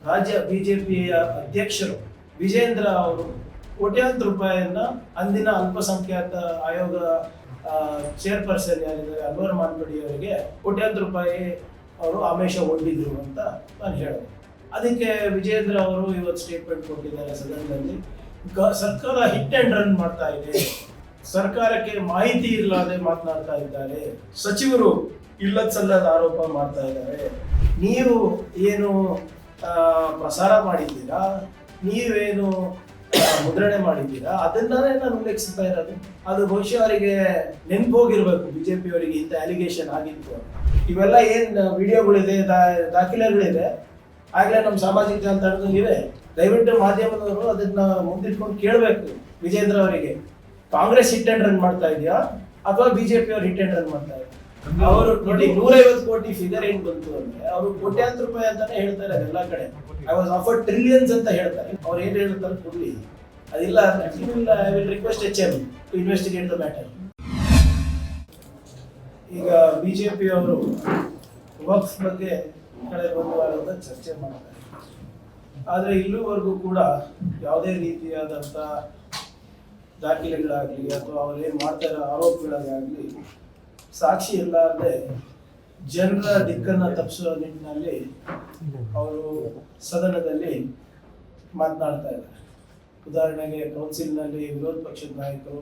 ರಾಜ್ಯ ಬಿಜೆಪಿಯ ಅಧ್ಯಕ್ಷರು ವಿಜೇಂದ್ರ ಅವರು ಕೋಟ್ಯಾಂತರ ರೂಪಾಯಿಯನ್ನ ಅಂದಿನ ಅಲ್ಪಸಂಖ್ಯಾತ ಆಯೋಗ ಚೇರ್ಪರ್ಸನ್ ಯಾರಿದ್ದಾರೆ ಅನ್ವರ್ ಮಾನ್ಪಡಿ ಅವರಿಗೆ ಕೋಟ್ಯಾಂತರ ರೂಪಾಯಿ ಅವರು ಆಮಿಷ ಒಡ್ಡಿದ್ರು ಅಂತ ನಾನು ಹೇಳಿದೆ. ಅದಕ್ಕೆ ವಿಜೇಂದ್ರ ಅವರು ಇವತ್ತು ಸ್ಟೇಟ್ಮೆಂಟ್ ಕೊಟ್ಟಿದ್ದಾರೆ ಸದನದಲ್ಲಿ. ಸರ್ಕಾರ ಹಿಟ್ ಅಂಡ್ ರನ್ ಮಾಡ್ತಾ ಇದೆ, ಸರ್ಕಾರಕ್ಕೆ ಮಾಹಿತಿ ಇಲ್ಲದೆ ಮಾತನಾಡ್ತಾ ಇದ್ದಾರೆ, ಸಚಿವರು ಇಲ್ಲದ ಸಲ್ಲದ ಆರೋಪ ಮಾಡ್ತಾ ಇದ್ದಾರೆ. ನೀವು ಏನು ಪ್ರಸಾರ ಮಾಡಿದ್ದೀರಾ, ನೀವೇನು ಮುದ್ರಣೆ ಮಾಡಿದ್ದೀರಾ, ಅದನ್ನೇ ನಾನು ಉಲ್ಲೇಖಿಸ್ತಾ ಇರೋದು. ಅದು ಬಹುಶಃ ಅವರಿಗೆ ನೆನ್ಪೋಗಿರ್ಬೇಕು, ಬಿಜೆಪಿ ಅವರಿಗೆ ಇಂಥ ಅಲಿಗೇಷನ್ ಆಗಿತ್ತು. ಇವೆಲ್ಲ ಏನು ವಿಡಿಯೋಗಳಿದೆ, ದಾಖಲೆಗಳಿದೆ, ಆಗಲೇ ನಮ್ಮ ಸಾಮಾಜಿಕ ಜಾಲತಾಣದಲ್ಲಿವೆ. ದಯವಿಟ್ಟು ಮಾಧ್ಯಮದವರು ಅದನ್ನ ಮುಂದಿಟ್ಕೊಂಡು ಕೇಳಬೇಕು ವಿಜೇಂದ್ರ ಅವರಿಗೆ, ಕಾಂಗ್ರೆಸ್ ಹಿಟ್ ಅಂಡ್ ರನ್ ಮಾಡ್ತಾ ಇದೆಯಾ ಅಥವಾ ಬಿಜೆಪಿ ಅವರು ಹಿಟ್ ಅಂಡ್ ರನ್ ಮಾಡ್ತಾ ಇದ್ದಾರೆ? ಅವರು ನೋಡಿ 150 ಕೋಟಿ ಫಿಗರ್ ಏನ್ ಬಂತು ಅಂದ್ರೆ ಅವರು ಕೋಟ್ಯಾಂತರ ರೂಪಾಯಿ ಅಂತಾನೆ ಹೇಳ್ತಾರೆ ಎಲ್ಲ ಕಡೆ. ಐ ವಾಸ್ ಆಫರ್ಡ್ ಟ್ರಿಲಿಯನ್ಸ್ ಅಂತ ಹೇಳ್ತಾರೆ. ಅವ್ರು ಏನ್ ಹೇಳ್ತಾರೆ ಕೊಡ್ಲಿ, ಅದಿಲ್ಲ. I will request HM to investigate the matter. ಈಗ ಬಿಜೆಪಿ ಅವರು ವಕ್ಫ್ ಬಗ್ಗೆ ಕಳೆದ ಒಂದು ವಾರದ ಚರ್ಚೆ ಮಾಡ್ತಾರೆ. ಆದರೆ ಇಲ್ಲಿವರೆಗೂ ಕೂಡ ಯಾವುದೇ ರೀತಿಯಾದಂಥ ದಾಖಲೆಗಳಾಗಲಿ ಅಥವಾ ಅವ್ರೇನು ಮಾಡ್ತಾ ಇರೋ ಆರೋಪಗಳಾಗಲಿ ಸಾಕ್ಷಿ ಇಲ್ಲದೆ ಜನರ ದಿಕ್ಕನ್ನು ತಪ್ಪಿಸೋ ನಿಟ್ಟಿನಲ್ಲಿ ಅವರು ಸದನದಲ್ಲಿ ಮಾತನಾಡ್ತಾ ಇದ್ದಾರೆ. ಉದಾಹರಣೆಗೆ ಕೌನ್ಸಿಲ್ನಲ್ಲಿ ವಿರೋಧ ಪಕ್ಷದ ನಾಯಕರು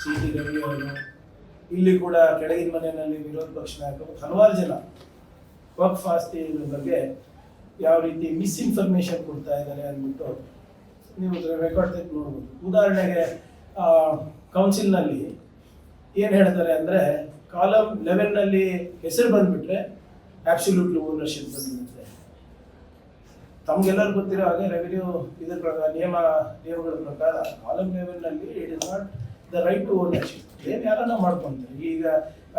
CT ರವಿ ಅವರು, ಇಲ್ಲಿ ಕೂಡ ಕೆಳಗಿನ ಮನೆಯಲ್ಲಿ ವಿರೋಧ ಪಕ್ಷ ನಾಯಕರು, ಹಲವಾರು ಜನ ವಕ್ಫ್ ಆಸ್ತಿ ಬಗ್ಗೆ ಯಾವ ರೀತಿ ಮಿಸ್ಇನ್ಫಾರ್ಮೇಶನ್ ಕೊಡ್ತಾ ಇದ್ದಾರೆ ಅಂದ್ಬಿಟ್ಟು ನೀವು ರೆಕಾರ್ಡ್ ತೆಗೆದು ನೋಡ್ಬೋದು. ಉದಾಹರಣೆಗೆ ಕೌನ್ಸಿಲ್ನಲ್ಲಿ ಏನು ಹೇಳ್ತಾರೆ ಅಂದರೆ, ಕಾಲಮ್ 11ನಲ್ಲಿ ಹೆಸರು ಬಂದ್ಬಿಟ್ರೆ ಆಬ್ಸಲ್ಯೂಟ್ ಓನರ್ಶಿಪ್ ಬಂದ್ಬಿಡುತ್ತೆ. ತಮ್ಗೆಲ್ಲರೂ ಗೊತ್ತಿರೋ ಹಾಗೆ ರೆವಿನ್ಯೂ ಇದ್ರ ಪ್ರಕಾರ ನಿಯಮಗಳ ಪ್ರಕಾರ ಕಾಲಮ್ 11ನಲ್ಲಿ it is not the right to ownership. ಏನು ಯಾರನ್ನ ಮಾಡ್ಕೊಂತಾರೆ. ಈಗ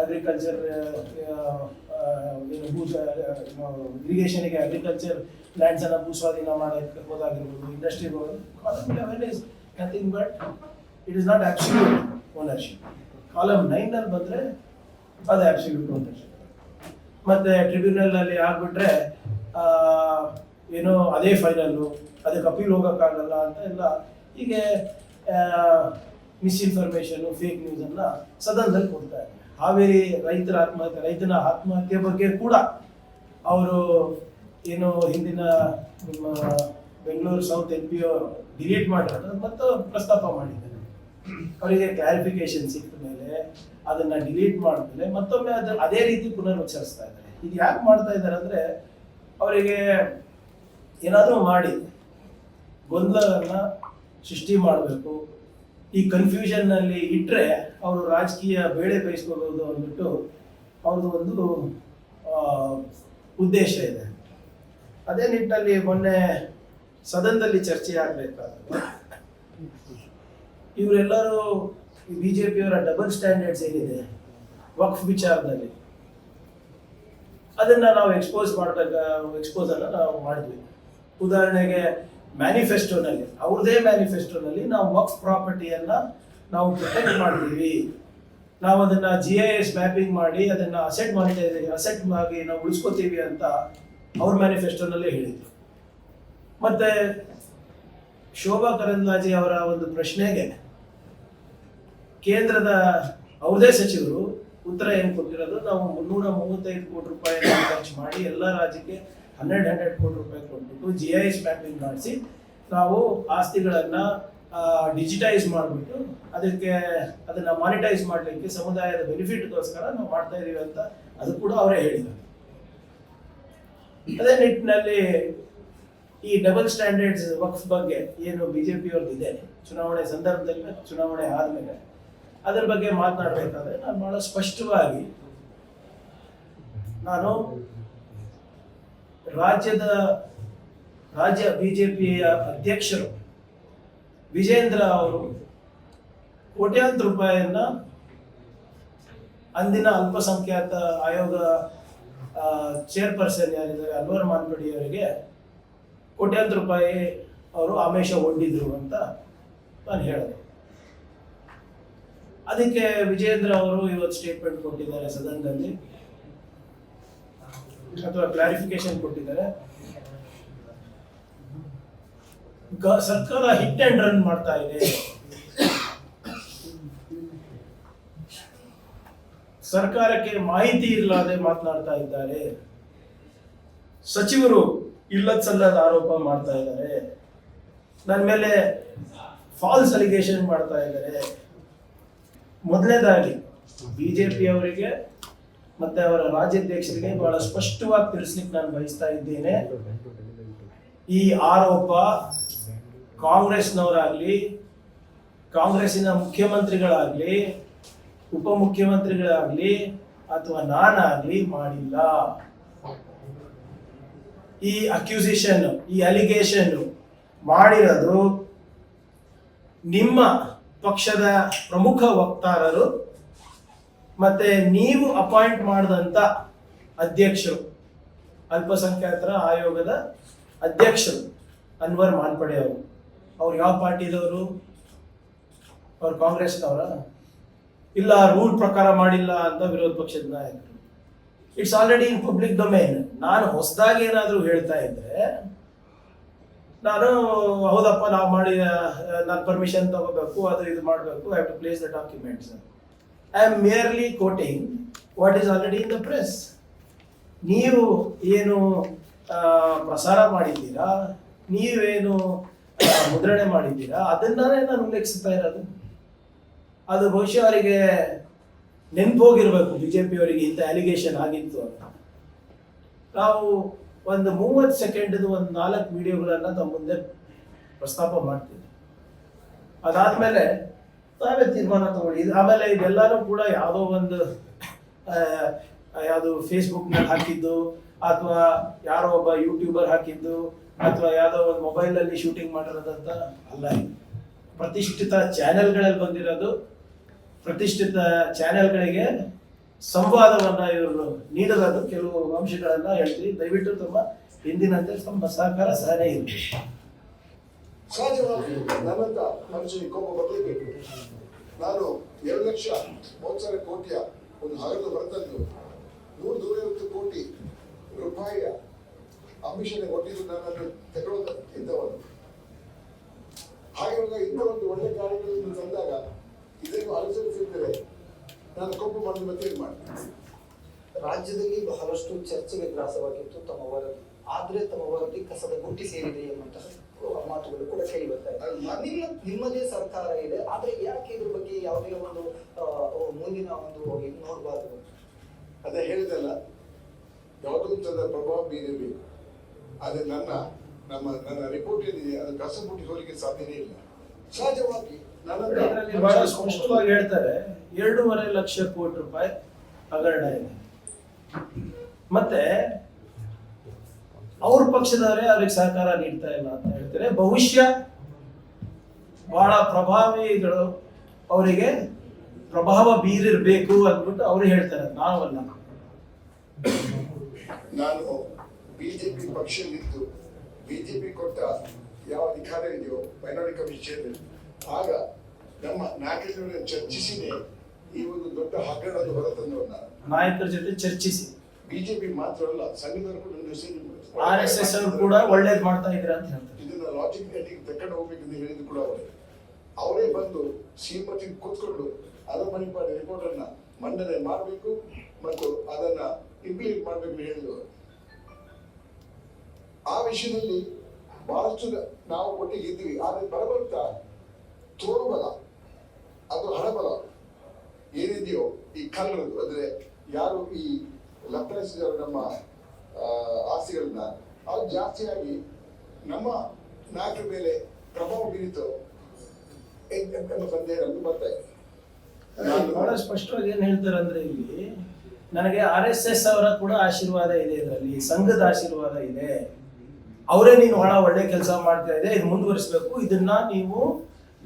ಅಗ್ರಿಕಲ್ಚರ್ ಇರಿಗೇಷನ್ಗೆ ಅಗ್ರಿಕಲ್ಚರ್ ಲ್ಯಾಂಡ್ಸ್ ಅನ್ನ ಭೂಸ್ವಾಧೀನ ಮಾಡೋಕ್ಕೆ ಹೋದಾಗಿರ್ಬೋದು, industry column 11 is nothing but it is not absolute ownership. Column 9ನಲ್ಲಿ ಬಂದರೆ ಅದು ಆಬ್ಸಲ್ಯೂಟ್ ಓನರ್ಶಿಪ್. ಮತ್ತೆ ಟ್ರಿಬ್ಯುನಲ್ ಅಲ್ಲಿ ಆಗ್ಬಿಟ್ರೆ ಏನೋ ಅದೇ ಫೈನಲ್ಲು, ಅದಕ್ಕೆ ಅಪೀಲ್ ಹೋಗೋಕ್ಕಾಗಲ್ಲ ಅಂತ ಎಲ್ಲ ಹೀಗೆ ಮಿಸ್ಇನ್ಫಾರ್ಮೇಶನ್, ಫೇಕ್ ನ್ಯೂಸ್ ಅನ್ನ ಸದನದಲ್ಲಿ ಕೊಡ್ತಾ ಇದ್ದಾರೆ. ಹಾವೇರಿ ರೈತನ ಆತ್ಮಹತ್ಯೆ ಬಗ್ಗೆ ಕೂಡ ಅವರು ಏನು ಹಿಂದಿನ ನಿಮ್ಮ ಬೆಂಗಳೂರು ಸೌತ್ MP ಅವರು ಡಿಲೀಟ್ ಮಾಡಿರೋದು ಮತ್ತು ಪ್ರಸ್ತಾಪ ಮಾಡಿದ್ದಾರೆ. ಅವರಿಗೆ ಕ್ಲಾರಿಫಿಕೇಶನ್ ಸಿಕ್ಕ ಮೇಲೆ ಅದನ್ನ ಡಿಲೀಟ್ ಮಾಡಿದ್ಮೇಲೆ ಮತ್ತೊಮ್ಮೆ ಅದೇ ರೀತಿ ಪುನರುಚ್ಚರಿಸ್ತಾ ಇದ್ದಾರೆ. ಇದು ಯಾಕೆ ಮಾಡ್ತಾ ಇದ್ದಾರೆ ಅಂದ್ರೆ, ಅವರಿಗೆ ಏನಾದರೂ ಮಾಡಿ ಗೊಂದಲವನ್ನ ಸೃಷ್ಟಿ ಮಾಡಬೇಕು, ಈ ಕನ್ಫ್ಯೂಷನ್ ನಲ್ಲಿ ಇಟ್ಟರೆ ಅವರು ರಾಜಕೀಯ ಬೇಳೆ ಬೇಯಿಸ್ಕೋಬಹುದು ಅಂದ್ಬಿಟ್ಟು ಅವ್ರದ್ದು ಒಂದು ಉದ್ದೇಶ ಇದೆ. ಅದೇ ನಿಟ್ಟಿನಲ್ಲಿ ಮೊನ್ನೆ ಸದನದಲ್ಲಿ ಚರ್ಚೆ ಆಗಬೇಕಾದ್ರೆ ಇವರೆಲ್ಲರೂ ಬಿಜೆಪಿಯವರ ಡಬಲ್ ಸ್ಟ್ಯಾಂಡರ್ಡ್ಸ್ ಏನಿದೆ ವಕ್ಫ್ ವಿಚಾರದಲ್ಲಿ, ಅದನ್ನ ನಾವು ಎಕ್ಸ್ಪೋಸ್ ಅನ್ನ ನಾವು ಮಾಡಿದ್ವಿ. ಉದಾಹರಣೆಗೆ ಮ್ಯಾನಿಫೆಸ್ಟೋನಲ್ಲಿ, ಅವ್ರದೇ ಮ್ಯಾನಿಫೆಸ್ಟೋನಲ್ಲಿ ನಾವು ವಕ್ಫ್ ಪ್ರಾಪರ್ಟಿಯನ್ನ ನಾವು ಪ್ರೊಟೆಕ್ಟ್ ಮಾಡ್ತೀವಿ, ನಾವು ಅದನ್ನ GIS ಮ್ಯಾಪಿಂಗ್ ಮಾಡಿ ಅದನ್ನ ಅಸೆಟ್ ಆಗಿ ನಾವು ಉಳಿಸ್ಕೋತೀವಿ ಅಂತ ಅವ್ರ ಮ್ಯಾನಿಫೆಸ್ಟೋನಲ್ಲೇ ಹೇಳಿದ್ರು. ಮತ್ತೆ ಶೋಭಾ ಕರಂದ್ಲಾಜೆ ಅವರ ಒಂದು ಪ್ರಶ್ನೆಗೆ ಕೇಂದ್ರದ ಅವ್ರದೇ ಸಚಿವರು ಉತ್ತರ ಏನು ಕೊಟ್ಟಿರೋದು, ನಾವು 335 ಕೋಟಿ ರೂಪಾಯಿ ಖರ್ಚು ಮಾಡಿ ಎಲ್ಲ ರಾಜ್ಯಕ್ಕೆ 100 ಕೋಟಿ ರೂಪಾಯಿ ಕೊಟ್ಬಿಟ್ಟು GIS ಮ್ಯಾಪಿಂಗ್ ಮಾಡಿಸಿ ನಾವು ಆಸ್ತಿಗಳನ್ನ ಡಿಜಿಟೈಸ್ ಮಾಡಿಬಿಟ್ಟು ಅದನ್ನ ಮಾನಿಟೈಸ್ ಮಾಡಲಿಕ್ಕೆ ಸಮುದಾಯದ ಬೆನಿಫಿಟ್ಗೋಸ್ಕರ ನಾವು ಮಾಡ್ತಾ ಇದೀವಿ ಅಂತ ಅದು ಕೂಡ ಅವರೇ ಹೇಳಿದ್ದಾರೆ. ಅದೇ ನಿಟ್ಟಿನಲ್ಲಿ ಈ ಡಬಲ್ ಸ್ಟ್ಯಾಂಡರ್ಡ್ಸ್ ವಕ್ಫ್ ಬಗ್ಗೆ ಏನು ಬಿಜೆಪಿ ಅವ್ರದ್ದಿದೆ, ಚುನಾವಣೆ ಸಂದರ್ಭದಲ್ಲಿ ಚುನಾವಣೆ ಆದಮೇಲೆ ಅದರ ಬಗ್ಗೆ ಮಾತನಾಡಬೇಕಾದ್ರೆ ನಾನು ಬಹಳ ಸ್ಪಷ್ಟವಾಗಿ ನಾನು ರಾಜ್ಯ ಬಿಜೆಪಿಯ ಅಧ್ಯಕ್ಷರು ವಿಜೇಂದ್ರ ಅವರು ಕೋಟ್ಯಾಂತರ ರೂಪಾಯಿಯನ್ನ ಅಂದಿನ ಅಲ್ಪಸಂಖ್ಯಾತ ಆಯೋಗ ಚೇರ್ಪರ್ಸನ್ ಯಾರಿದ್ದಾರೆ ಅನ್ವರ್ ಮಾನ್ಪಡಿ ಅವರಿಗೆ ಕೋಟ್ಯಾಂತರ ರೂಪಾಯಿ ಅವರು ಆಮಿಷ ಒಡ್ಡಿದ್ರು ಅಂತ ನಾನು ಹೇಳಿದೆ. ಅದಕ್ಕೆ ವಿಜೇಂದ್ರ ಅವರು ಇವತ್ತು ಸ್ಟೇಟ್ಮೆಂಟ್ ಕೊಟ್ಟಿದ್ದಾರೆ ಸದನದಲ್ಲಿ, ಅಥವಾ ಕ್ಲಾರಿಫಿಕೇಶನ್ ಕೊಟ್ಟಿದ್ದಾರೆ. ಸರ್ಕಾರ ಹಿಟ್ ಅಂಡ್ ರನ್ ಮಾಡ್ತಾ ಇದೆ. ಸರ್ಕಾರಕ್ಕೆ ಮಾಹಿತಿ ಇಲ್ಲದೆ ಮಾತನಾಡ್ತಾ ಇದ್ದಾರೆ. ಸಚಿವರು ಇಲ್ಲದ ಸಲ್ಲದ ಆರೋಪ ಮಾಡ್ತಾ ಇದ್ದಾರೆ. ನನ್ನ ಮೇಲೆ ಫಾಲ್ಸ್ ಅಲಿಗೇಷನ್ ಮಾಡ್ತಾ ಇದ್ದಾರೆ. ಮೊದಲನೇದಾಗಿ ಬಿಜೆಪಿ ಅವರಿಗೆ ಮತ್ತೆ ಅವರ ರಾಜ್ಯಾಧ್ಯಕ್ಷರಿಗೆ ಬಹಳ ಸ್ಪಷ್ಟವಾಗಿ ತಿಳಿಸ್ಲಿಕ್ಕೆ ನಾನು ಬಯಸ್ತಾ ಇದ್ದೇನೆ. ಈ ಆರೋಪ ಕಾಂಗ್ರೆಸ್ನವರಾಗ್ಲಿ, ಕಾಂಗ್ರೆಸ್ಸಿನ ಮುಖ್ಯಮಂತ್ರಿಗಳಾಗ್ಲಿ, ಉಪಮುಖ್ಯಮಂತ್ರಿಗಳಾಗ್ಲಿ ಅಥವಾ ನಾನಾಗ್ಲಿ ಮಾಡಿಲ್ಲ. ಈ ಅಕ್ಯೂಸಿಷನ್, ಈ ಅಲಿಗೇಷನ್ ಮಾಡಿರೋದು ನಿಮ್ಮ ಪಕ್ಷದ ಪ್ರಮುಖ ವಕ್ತಾರರು ಮತ್ತೆ ನೀವು ಅಪಾಯಿಂಟ್ ಮಾಡಿದಂಥ ಅಧ್ಯಕ್ಷರು, ಅಲ್ಪಸಂಖ್ಯಾತರ ಆಯೋಗದ ಅಧ್ಯಕ್ಷರು ಅನ್ವರ್ ಮಾನ್ಪಡೆ ಅವರು. ಅವ್ರು ಯಾವ ಪಾರ್ಟಿದವರು? ಅವ್ರು ಕಾಂಗ್ರೆಸ್ನವರ? ಇಲ್ಲ, ರೂಲ್ ಪ್ರಕಾರ ಮಾಡಿಲ್ಲ ಅಂತ ವಿರೋಧ ಪಕ್ಷದ ನಾಯಕರು. It's already in public domain. ನಾನು ಹೊಸದಾಗಿ ಏನಾದರೂ ಹೇಳ್ತಾ ಇದ್ರೆ ನಾನು ಹೌದಪ್ಪ, ನಾವು ಮಾಡಿ ನಾನು ಪರ್ಮಿಷನ್ ತಗೋಬೇಕು, ಅದು ಇದು ಮಾಡಬೇಕು, I have to place the documents. I am merely quoting what is already in the press. ನೀವು ಏನು ಪ್ರಸಾರ ಮಾಡಿದ್ದೀರಾ, ನೀವೇನು ಮುದ್ರಣೆ ಮಾಡಿದ್ದೀರಾ, ಅದನ್ನೇ ನಾನು ಉಲ್ಲೇಖಿಸ್ತಾ ಇರೋದು. ಅದು ಬಹುಶಃ ಅವರಿಗೆ ನೆನಪೋಗಿರ್ಬೇಕು, ಬಿಜೆಪಿ ಅವರಿಗೆ ಇಂಥ ಅಲಿಗೇಷನ್ ಆಗಿತ್ತು ಅಂತ. ನಾವು ಒಂದು 30 ಸೆಕೆಂಡ್ದು ಒಂದು 4 ವಿಡಿಯೋಗಳನ್ನು ತಮ್ಮ ಮುಂದೆ ಪ್ರಸ್ತಾಪ ಮಾಡ್ತೀವಿ. ಅದಾದಮೇಲೆ ತಾವೇ ತೀರ್ಮಾನ ತಗೊಳ್ಳಿ. ಆಮೇಲೆ ಇದೆಲ್ಲನೂ ಕೂಡ ಯಾವುದೋ ಒಂದು ಯಾವುದು ಫೇಸ್ಬುಕ್ನಲ್ಲಿ ಹಾಕಿದ್ದು ಅಥವಾ ಯಾರೋ ಒಬ್ಬ ಯೂಟ್ಯೂಬರ್ ಹಾಕಿದ್ದು ಅಥವಾ ಯಾವುದೋ ಒಂದು ಮೊಬೈಲಲ್ಲಿ ಶೂಟಿಂಗ್ ಮಾಡಿರೋದಂತ ಅಲ್ಲ. ಪ್ರತಿಷ್ಠಿತ ಚಾನೆಲ್ಗಳಲ್ಲಿ ಬಂದಿರೋದು. ಪ್ರತಿಷ್ಠಿತ ಚಾನೆಲ್ಗಳಿಗೆ ಸಂವಾದವನ್ನು ಇವರು ನೀಡಿರೋದು. ಕೆಲವು ಅಂಶಗಳನ್ನು ಹೇಳ್ತೀವಿ. ದಯವಿಟ್ಟು ತಮ್ಮ ಹಿಂದಿನಂತೆ ತಮ್ಮ ಸಹಕಾರ ಸಹನೆ ಇರಲಿ. ಸಹಜವಾಗಿ ನನ್ನಂತ ಮನುಷ್ಯನಿಗೆ ಕೋಪ ಬರಲೇಬೇಕು. ನಾನು 2,30,000 ಕೋಟಿಯ ಒಂದು ಹಗಲು ಹೊರತಂದು 150 ಕೋಟಿ ರೂಪಾಯಿಯ ಅಮಿಷನ್ ಕೊಟ್ಟಿದ್ದು ನನ್ನನ್ನು ತಗೊಳ್ಳೋದು ಇದ್ದವನು. ಹಾಗೆ ಇಂಥ ಒಂದು ಒಳ್ಳೆ ಕಾರ್ಯಗಳನ್ನು ತಂದಾಗ ಇದನ್ನು ಅನುಸರಿಸಿದ್ದರೆ ನಾನು ಕೋಪ ಮಾಡಿದ ಮತ್ತೇನು ಮಾಡ್ತೀನಿ. ರಾಜ್ಯದಲ್ಲಿ ಬಹಳಷ್ಟು ಚರ್ಚೆಗೆ ಗ್ರಾಸವಾಗಿತ್ತು ತಮ್ಮ ವರದಿ. ಆದ್ರೆ ತಮ್ಮ ವರದಿ ಕಸದ ಗುಂಡಿ ಸೇರಿದೆ ಎನ್ನುವಂತಹ ಮಾತುಗಳು ಕೂಡ ಕೇಳಿ ಬರ್ತಾ ಇದೆ. ನಿಮ್ಮದೇ ಸರ್ಕಾರ ಇದೆ, ಆದ್ರೆ ಯಾಕೆ ಇದ್ರ ಬಗ್ಗೆ ಯಾವುದೇ ಒಂದು ಮುಂದಿನ ಒಂದು ಇದು ನೋಡಬಾರ್ದು? ಅದೇ ಹೇಳಿದಲ್ಲ, ಯಾವುದೋ ತರದ ಪ್ರಭಾವ ಬೀರಬೇಕು. ಆದ್ರೆ ನನ್ನ ರಿಪೋರ್ಟ್ ಏನಿದೆ ಅದು ಕಸಬುಟ್ಟಿ ಹೋಲಿಕೆ ಸಾಧ್ಯನೇ ಇಲ್ಲ. ಸಹಜವಾಗಿ ಬಹಳ ಸ್ಪಷ್ಟವಾಗಿ ಹೇಳ್ತಾರೆ, 2.5 ಲಕ್ಷ ಕೋಟಿ ರೂಪಾಯಿ ಹಗರಣ ಇದೆ. ಮತ್ತೆ ಅವ್ರ ಪಕ್ಷದವರೇ ಅವ್ರಿಗೆ ಸಹಕಾರ ನೀಡ್ತಾ ಇಲ್ಲ ಅಂತ ಹೇಳ್ತಾರೆ. ಬಹುಶಃ ಬಹಳ ಪ್ರಭಾವಿಗಳು ಅವರಿಗೆ ಪ್ರಭಾವ ಬೀರಿರ್ಬೇಕು ಅಂದ್ಬಿಟ್ಟು ಅವರು ಹೇಳ್ತಾರೆ, ನಾವಲ್ಲ. ನಾನು ಬಿಜೆಪಿ ಪಕ್ಷದಲ್ಲಿದ್ದು ಬಿಜೆಪಿ ಕೊಟ್ಟ ಯಾವ ಅಧಿಕಾರ ಇದೆಯೋ ಮೈನಾರಿಟಿ ಕಮಿಷನ್, ಆಗ ನಮ್ಮ ನಾಯಕರ ಚರ್ಚಿಸಿನೇ ಈ ಒಂದು ದೊಡ್ಡ ಹಗರಣದ ಹೊರತಂದವನ್ನ ನಾಯಕರ ಜೊತೆ ಚರ್ಚಿಸಿ. ಬಿಜೆಪಿ ಮಾತ್ರ ಅಲ್ಲ, ಸಂಘದವರು ಕೂಡ RSS ಅವರು ಕೂಡ ಒಳ್ಳೇದು ಮಾಡ್ತಾ ಇದ್ರ ಅಂತ ಹೇಳ್ತಾರೆ. ಇದನ್ನ ಲಾಜಿಕ್ ತಕೊಂಡು ಹೋಗ್ಬೇಕಂತ ಹೇಳಿದ್ದು ಕೂಡ ಅವರೇ ಬಂದು ಶ್ರೀಮತಿ ಕೂತ್ಕೊಂಡು ಅರಮನೆ ಪಾಡಿ ರಿಪೋರ್ಟ್ ಅನ್ನ ಮಂಡನೆ ಮಾಡಬೇಕು ಮತ್ತು ಅದನ್ನ ಇಂಪ್ಲಿಮೆಂಟ್ ಮಾಡಬೇಕು ಹೇಳಿದ್ರು. ಆ ವಿಷಯದಲ್ಲಿ ಬಹಳಷ್ಟು ನಾವು ಒಟ್ಟಿಗೆ ಇದ್ವಿ. ಆದ್ರೆ ಬರಬರ್ತಾ ತೋರುಬಲ, ಅದು ಹಣಬಲ ಏನಿದೆಯೋ ಈ ಕಳ್ಳರದು, ಅಂದ್ರೆ ಯಾರು ಈ ಲಪ್ಪಣಿಸಿದವರು ನಮ್ಮ ಆಸ್ತಿಗಳನ್ನ, ಅದು ಜಾಸ್ತಿಯಾಗಿ ನಮ್ಮ ನಾಯಕರ ಮೇಲೆ ಪ್ರಭಾವ ಬೀರಿತು ಎಂಬ ಸಂದೇಹ ನಮ್ಗೆ ಬರ್ತಾ ಇದೆ. ಬಹಳ ಸ್ಪಷ್ಟವಾಗಿ ಏನ್ ಹೇಳ್ತಾರೆ ಅಂದ್ರೆ, ಇಲ್ಲಿ ನನಗೆ RSS ಅವರ ಕೂಡ ಆಶೀರ್ವಾದ ಇದೆ, ಇದರಲ್ಲಿ ಸಂಘದ ಆಶೀರ್ವಾದ ಇದೆ. ಅವರೇ ನೀನು ಒಳ್ಳೆ ಕೆಲಸ ಮಾಡ್ತಾ ಇದೆ, ಇದು ಮುಂದುವರಿಸಬೇಕು, ಇದನ್ನ ನೀವು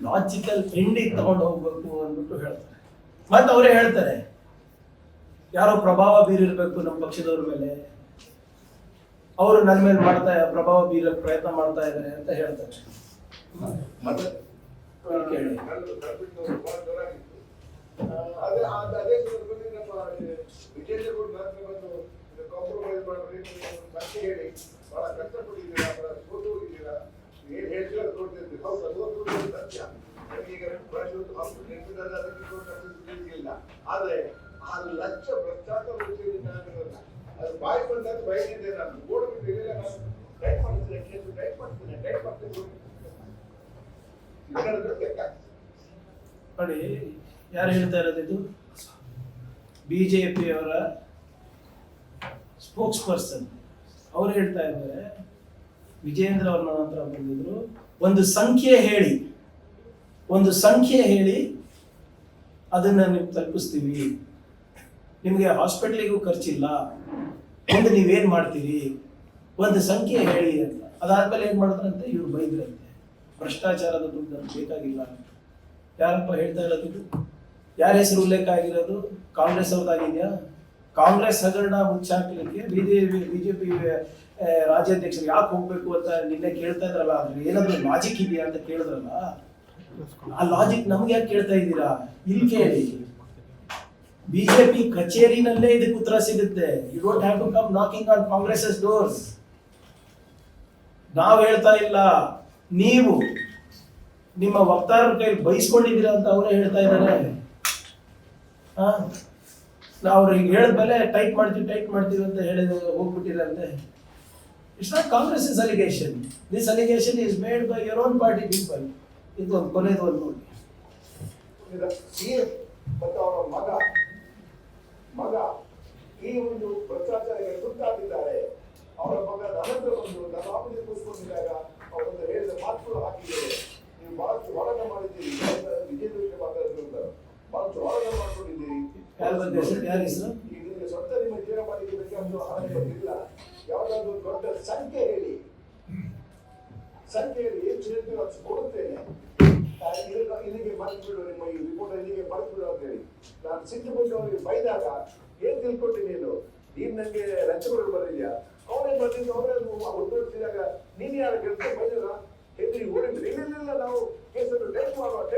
ಲಾಜಿಕಲ್ ಎಂಡಿಗೆ ತಗೊಂಡು ಹೋಗ್ಬೇಕು ಅಂದ್ಬಿಟ್ಟು ಹೇಳ್ತಾರೆ. ಮತ್ತೆ ಅವರೇ ಹೇಳ್ತಾರೆ, ಯಾರೋ ಪ್ರಭಾವ ಬೀರಿರ್ಬೇಕು ನಮ್ಮ ಪಕ್ಷದವ್ರ ಮೇಲೆ, ಅವರು ನನ್ನ ಮೇಲೆ ಪ್ರಭಾವ ಬೀರಕ್ಕೆ ಪ್ರಯತ್ನ ಮಾಡ್ತಾ ಇದ್ದಾರೆ ಅಂತ ಹೇಳ್ತಾರೆ. ಅದೇ ಸಂದರ್ಭದಲ್ಲಿ ನಮ್ಮ ವಿಜೇಂದ್ರಗೌಡ ಬಂದು ಕಾಂಪ್ರಮೈಸ್ ಮಾಡಿ ಹೇಳಿ ಬಹಳ ಕಷ್ಟಪಟ್ಟಿದ್ದೀರಾ, ಸೋತು ಹೋಗಿದ್ದೀರಾ, ಏನ್ ಹೇಳ್ತೀರಾ ಸತ್ಯ. ನನಗೀಗ ಪ್ರಾಯೋಗಿಕ ಹಾಸ್ಪಿಟಲ್ ನಿರ್ಮಿಸಿದಾಗ ಅದಕ್ಕೆ ಇಲ್ಲ. ಆದ್ರೆ 6 ಲಕ್ಷ ಭ್ರಷ್ಟಾಚಾರ ನಾನಿರಲ್ಲ. ಅದು ಬಾಯಿ ಬಂದಾಗ ಬಯಲಿದೆ. ನಾನು ಬೋರ್ಡ್ ಬಿಟ್ಟಿಲ್ಲ, ನಾನು ಟೈಪ್ ಮಾಡ್ತೀನಿ, ಕೇಸು ಟೈಪ್ ಮಾಡ್ತೀನಿ. ನೋಡಿ, ಯಾರು ಹೇಳ್ತಾ ಇರೋದು ಇದು? ಬಿಜೆಪಿಯವರ ಸ್ಪೋಕ್ಸ್ ಪರ್ಸನ್ ಅವ್ರು ಹೇಳ್ತಾ ಇದ್ದಾರೆ. ವಿಜೇಂದ್ರ ಅವ್ರ ನನ್ನ ಹತ್ರ ಬಂದಿದ್ರು, ಒಂದು ಸಂಖ್ಯೆ ಹೇಳಿ ಅದನ್ನ ನೀವು ತಲುಪಿಸ್ತೀವಿ, ನಿಮಗೆ ಹಾಸ್ಪಿಟ್ಲಿಗೂ ಖರ್ಚಿಲ್ಲ, ಒಂದು ನೀವೇನ್ ಮಾಡ್ತೀರಿ, ಒಂದು ಸಂಖ್ಯೆ ಹೇಳಿ ಅಂತ. ಅದಾದ್ಮೇಲೆ ಏನ್ ಮಾಡಿದ್ರಂತೆ, ಇವ್ರು ಬೈದ್ರಂತೆ ಭ್ರಷ್ಟಾಚಾರದ ದುಡ್ಡು ನಮ್ಗೆ ಬೇಕಾಗಿಲ್ಲ ಅಂತ. ಯಾರಪ್ಪ ಹೇಳ್ತಾ ಇರೋದು? ಯಾರ ಹೆಸರು ಉಲ್ಲೇಖ ಆಗಿರೋದು? ಕಾಂಗ್ರೆಸ್ ಅವ್ರದ್ದಾಗಿದೆಯಾ? ಕಾಂಗ್ರೆಸ್ ಹಗರಣ ಮುಚ್ಚಾಕ್ಲಿಕ್ಕೆ ಬಿಜೆಪಿ ರಾಜ್ಯಾಧ್ಯಕ್ಷರು ಯಾಕೆ ಹೋಗ್ಬೇಕು ಅಂತ ನಿನ್ನೆ ಕೇಳ್ತಾ ಇದ್ರಲ್ಲ, ಅದ್ರ ಏನಾದ್ರು ಲಾಜಿಕ್ ಇದೆಯಾ ಅಂತ ಕೇಳಿದ್ರಲ್ಲ, ಆ ಲಾಜಿಕ್ ನಮ್ಗೆ ಯಾಕೆ ಕೇಳ್ತಾ ಇದ್ದೀರಾ? ಇಲ್ಲಿ ಕೇಳಿ, ಬಿಜೆಪಿ ಕಚೇರಿನಲ್ಲೇ ಇದಕ್ಕೆ ಉತ್ತರ ಸಿಗುತ್ತೆ. You don't have to come knocking on Congress doors. ನಾವ್ ಹೇಳ್ತಾ ಇಲ್ಲ, ನೀವು ನಿಮ್ಮ ವಕ್ತಾರರ ಕೈಲಿ ಬೈಸ್ಕೊಂಡಿದ್ದೀರಾ ಅಂತ ಅವರೇ ಹೇಳ್ತಾ ಇದ್ದಾರೆ. ಅವ್ರಿಗೆ ಹೇಳಿದ್ಮೇಲೆ ಟೈಟ್ ಮಾಡ್ತೀವಿ ಅಂತ ಹೇಳಿದ ಹೋಗ್ಬಿಟ್ಟಿರಂತೆ. It's not Congress allegation. This allegation is made by your own party people. ಇದು ಒಂದು ಕೊನೆದು ಒಂದು ನೋಡಿ. ಸಿಎಂ ಮತ್ತು ಅವರ ಮಗ ಈ ಒಂದು ಭ್ರಷ್ಟಾಚಾರಕ್ಕೆ ತುತ್ತಾಗಿದ್ದಾರೆ. ಅವರ ಮಗ ನರೇಂದ್ರ ಬಂದು ನನ್ನ ಆಫೀಸಿಗೆ ಕೂರಿಸಿಕೊಂಡಿದ್ದಾಗ ಅವರೊಂದು ಹೇಳಿದ ಮಾತುಗಳು ಹಾಕಿದ್ದಾರೆ. ನೀವು ಬಹಳಷ್ಟು ಹೋರಾಟ ಮಾಡಿದ್ದೀರಿ, ವಿಜೇಂದ್ರ ಮಾತಾಡ್ತಿರ್ತಾರೆ, ಬಹಳಷ್ಟು ಹೋರಾಟ ಮಾಡ್ಕೊಂಡಿದ್ದೀರಿ. ಈಗ ಸ್ವಂತ ನಿಮ್ಮ ಜೀವನ ಮಾಡಿಕೆ ಬೇಕಾದ ಹಣ ಇಲ್ಲ. ಯಾವುದಾದ್ರು ದೊಡ್ಡ ಸಂಖ್ಯೆ ಹೇಳಿ ಏನು ಹೇಳ್ತೀವಿ ಅದು ಕೊಡುತ್ತೇನೆ. ಇಲ್ಲಿಗೆ ಮರೆತುಬಿಡು, ನಿಮ್ಮ ಈ ರಿಪೋರ್ಟ್ ಇಲ್ಲಿಗೆ ಮರೆತುಬಿಡು ಅಂತ ಹೇಳಿ ನಾನು ಸಿಟ್ಟುಬಿಟ್ಟು ಅವರಿಗೆ ಬೈದಾಗ ಏನ್ ತಿಳ್ಕೊಟ್ಟಿನಿ, ನೀನು ನಂಗೆ ರಚನೆಗಳು ಬರಲಿಲ್ಲ, ಅವರೇ ಬಂದಿದ್ದು ಅವರೇ ಉದ್ಯೋಗಿಸಿದಾಗ ನೀನು ಯಾರು ಕೆಲಸ ಬೈದಿಲ್ಲ ಹೆದರಿ ಓಡಿದ್ರು. ಇಲ್ಲಿಲ್ಲ, ನಾವು ಕೇಸನ್ನು ಟೈಪ್ ಮಾಡುವ ಅಂತ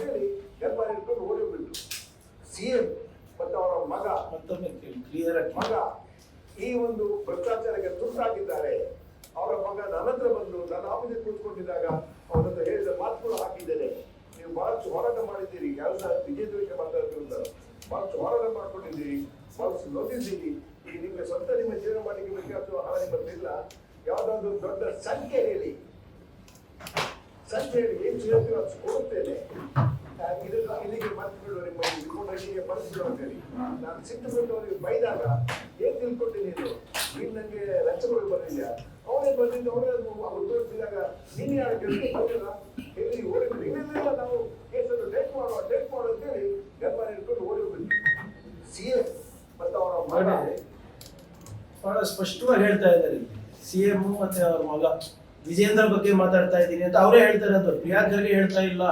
ಹೇಳಿ ನಿರ್ಮಾಣ ಇಟ್ಕೊಂಡು ಓಡಿಬಿಟ್ಟು ಸಿಎಂ ಮತ್ತು ಅವರ ಮಗ ಈ ಒಂದು ಭ್ರಷ್ಟಾಚಾರಕ್ಕೆ ತುತ್ತಾಗಿದ್ದಾರೆ. ಅವರ ಮಗ ನನ್ನ ಹತ್ರ ಬಂದು ನನ್ನ ಆಫೀಸಿಗೆ ಕೂತ್ಕೊಂಡಿದ್ದಾಗ ಅವರನ್ನು ಹೇಳಿದ ಮಾತುಗಳು ಹಾಕಿದ್ದೇನೆ. ನೀವು ಬಹಳಷ್ಟು ಹೋರಾಟ ಮಾಡಿದ್ದೀರಿ, ಕೆಲಸ ವಿಜೇಂದ್ರಕ್ಕೆ ಮಾತಾಡ್ತಿರ್ತಾರೆ, ಬಹಳಷ್ಟು ಹೋರಾಟ ಮಾಡ್ಕೊಂಡಿದ್ದೀರಿ, ಬಹಳಷ್ಟು ನೋಟಿದ್ದೀರಿ. ಈಗ ನಿಮಗೆ ಸ್ವಂತ ನಿಮ್ಮ ಜೀವನ ಮಾಡಲಿಕ್ಕೆ ಬೇಕಾದ ಹಣ ನಿಮ್ಮಲ್ಲಿಲ್ಲ. ಯಾವುದಾದ್ರು ದೊಡ್ಡ ಸಂಖ್ಯೆ ಹೇಳಿ ಏನು ಹೇಳ್ತೀರೋ ಅದು ಕೊಡುತ್ತೇನೆ. ಇಲ್ಲಿಗೆ ಮರೆತುಬಿಡು, ನಿಮ್ಮ ರಿಪೋರ್ಟ್ ಇಲ್ಲಿಗೆ ಮರೆತುಬಿಡು ಅಂತ ಹೇಳಿ ನಾನು ಸಿಟ್ಟುಬಿಟ್ಟು ಅವರಿಗೆ ಬೈದಾಗ ಏನ್ ತಿಳ್ಕೊಟ್ಟಿನಿ, ನೀನು ನಂಗೆ ರಚನೆಗಳು ಬರಲಿಲ್ಲ, ಅವರೇ ಬಂದಿದ್ದು ಅವರೇ ಉದ್ಯೋಗಿಸಿದಾಗ ನೀನು ಯಾರು ಕೆಲಸ ಬರಲಿಲ್ಲ ಹೇಳಿ ಓಡಿದ್ರು. ಇಲ್ಲಿಲ್ಲ, ನಾವು ಕೇಸನ್ನು ಟೈಪ್ ಮಾಡುವ ಅಂತ ಹೇಳಿ ನಿರ್ಮಾಣ ಇಟ್ಕೊಂಡು ಓಡಿಬಿಟ್ಟು ಸಿಎಂ ಮತ್ತು ಅವರ ಮಗ ಬಹಳ ಸ್ಪಷ್ಟವಾಗಿ ಹೇಳ್ತಾ ಇದ್ದಾರೆ. ಸಿಎಂ ಮತ್ತೆ ಅವ್ರ ಮಗ ವಿಜೇಂದ್ರ ಬಗ್ಗೆ ಮಾತಾಡ್ತಾ ಇದ್ದೀನಿ ಅಂತ ಅವರೇ ಹೇಳ್ತಾ ಇರೋದು, ಪ್ರಿಯಾಂಕರ್ಗೆ ಹೇಳ್ತಾ ಇಲ್ಲ.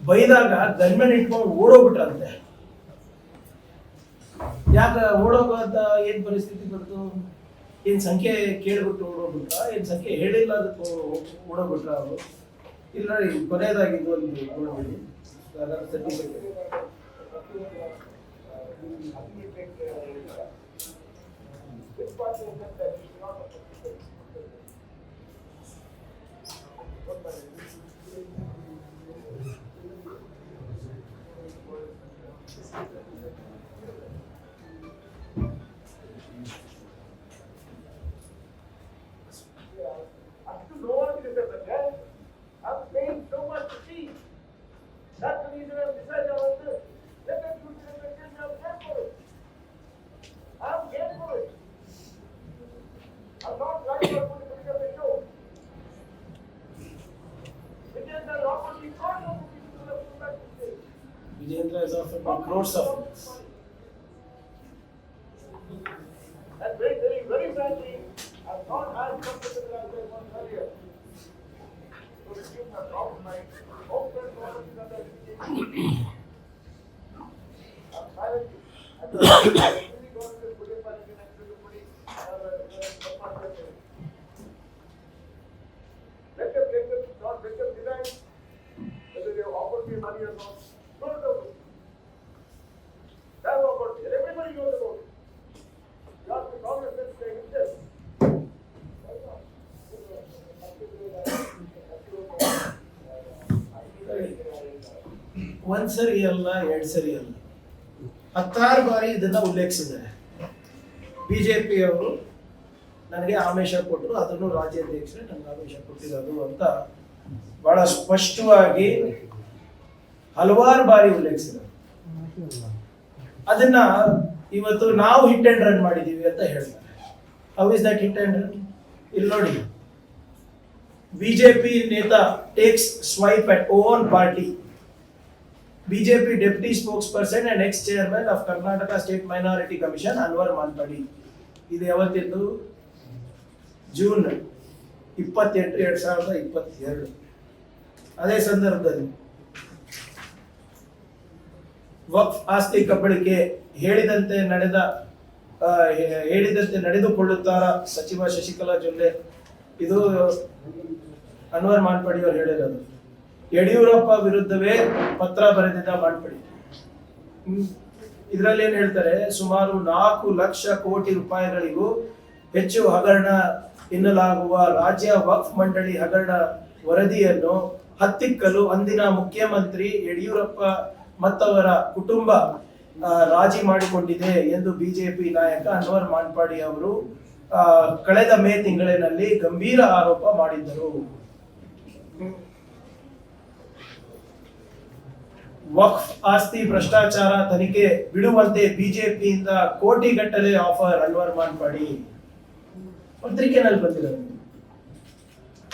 ಬೈದಾಗ ಗನ್ಮೆನ್ ಇಟ್ಕೊಂಡು ಓಡೋಗ್ಬಿಟ್ರಂತೆ. ಯಾಕೆ ಓಡೋಗಂತ ಏನ್ ಪರಿಸ್ಥಿತಿ ಬಂತು? ಏನ್ ಸಂಖ್ಯೆ ಕೇಳ್ಬಿಟ್ಟು ಓಡೋಗ್ಬಿಟ್ರ? ಏನ್ ಸಂಖ್ಯೆ ಹೇಳಿಲ್ಲ ಅದಕ್ಕೆ ಓಡೋಗ್ಬಿಟ್ರ ಅವರು? ಇಲ್ಲ, ಕೊನೆಯದಾಗಿದ್ದು ಒಂದು ನೋಡ್ಬಿಡಿ certificate. Vijendra is offered by crores of it. And very frankly, I'm not as comfortable as I was earlier. So this is a problem. My hope that I'm silent. I'm really going to put it back in everybody. Let them decide whether they have offered me money or not. Don't know. That's about it. Everybody knows about it. You ask the Congress and say this. ಒಂದ್ ಸರಿ ಅಲ್ಲ, ಎರಡ್ ಸರಿ ಅಲ್ಲ, 16 ಬಾರಿ ಇದನ್ನ ಉಲ್ಲೇಖಿಸಿದ್ದಾರೆ. BJP ಅವರು ನನಗೆ ಆಮಿಷ ಕೊಟ್ಟರು, ಅದನ್ನು ರಾಜ್ಯಾಧ್ಯಕ್ಷರೇ ನನಗೆ ಆಮಿಷ ಕೊಟ್ಟಿರೋದು ಅಂತ ಬಹಳ ಸ್ಪಷ್ಟವಾಗಿ ಹಲವಾರು ಬಾರಿ ಉಲ್ಲೇಖಿಸಿದ್ದಾರೆ. ಅದನ್ನ ಇವತ್ತು ನಾವು ಹಿಟ್ ಅಂಡ್ ರನ್ ಮಾಡಿದೀವಿ ಅಂತ ಹೇಳ್ತಾರೆ. How is that hit and run? ಇಲ್ಲಿ ನೋಡಿ, BJP neta takes swipe at own party. BJP deputy spokesperson and ex chairman of Karnataka state minority commission Anwar Manippady. ಇದು ಯಾವತ್ತಿದ್ದು? ಜೂನ್ 28, 2022. ಅದೇ ಸಂದರ್ಭದಲ್ಲಿ ವಕ್ಫ್ ಆಸ್ತಿ ಕಬಳಿಕೆ ಹೇಳಿದಂತೆ ನಡೆದುಕೊಳ್ಳುತ್ತಾರ ಸಚಿವ ಶಶಿಕಲಾ ಜೊಲ್ಲೆ. ಇದು ಅನ್ವರ್ ಮಾನ್ಪಡಿ ಅವರು ಹೇಳಿರೋದು. ಯಡಿಯೂರಪ್ಪ ವಿರುದ್ಧವೇ ಪತ್ರ ಬರೆದಿದ್ದ ಮಾನ್ಪಡಿ. ಇದರಲ್ಲಿ ಏನ್ ಹೇಳ್ತಾರೆ? ಸುಮಾರು 4 ಲಕ್ಷ ಕೋಟಿ ರೂಪಾಯಿಗಳಿಗೂ ಹೆಚ್ಚು ಹಗರಣ ಎನ್ನಲಾಗುವ ರಾಜ್ಯ ವಕ್ಫ್ ಮಂಡಳಿ ಹಗರಣ ವರದಿಯನ್ನು ಹತ್ತಿಕ್ಕಲು ಅಂದಿನ ಮುಖ್ಯಮಂತ್ರಿ ಯಡಿಯೂರಪ್ಪ ಮತ್ತವರ ಕುಟುಂಬ ರಾಜಿ ಮಾಡಿಕೊಂಡಿದೆ ಎಂದು ಬಿಜೆಪಿ ನಾಯಕ ಅನ್ವರ್ ಮಾನ್ಪಡಿ ಅವರು ಕಳೆದ ಮೇ ತಿಂಗಳಿನಲ್ಲಿ ಗಂಭೀರ ಆರೋಪ ಮಾಡಿದ್ದರು. ವಕ್ಫ್ ಆಸ್ತಿ ಭ್ರಷ್ಟಾಚಾರ ತನಿಖೆ ಬಿಡುವಂತೆ ಬಿಜೆಪಿಯಿಂದ ಕೋಟಿಗಟ್ಟಲೆ ಆಫರ್. ಅನ್ವರ್ ಮಾನ್ಪಡಿ ಪತ್ರಿಕೆನಲ್ಲಿ ಬಂದಿರೋದು.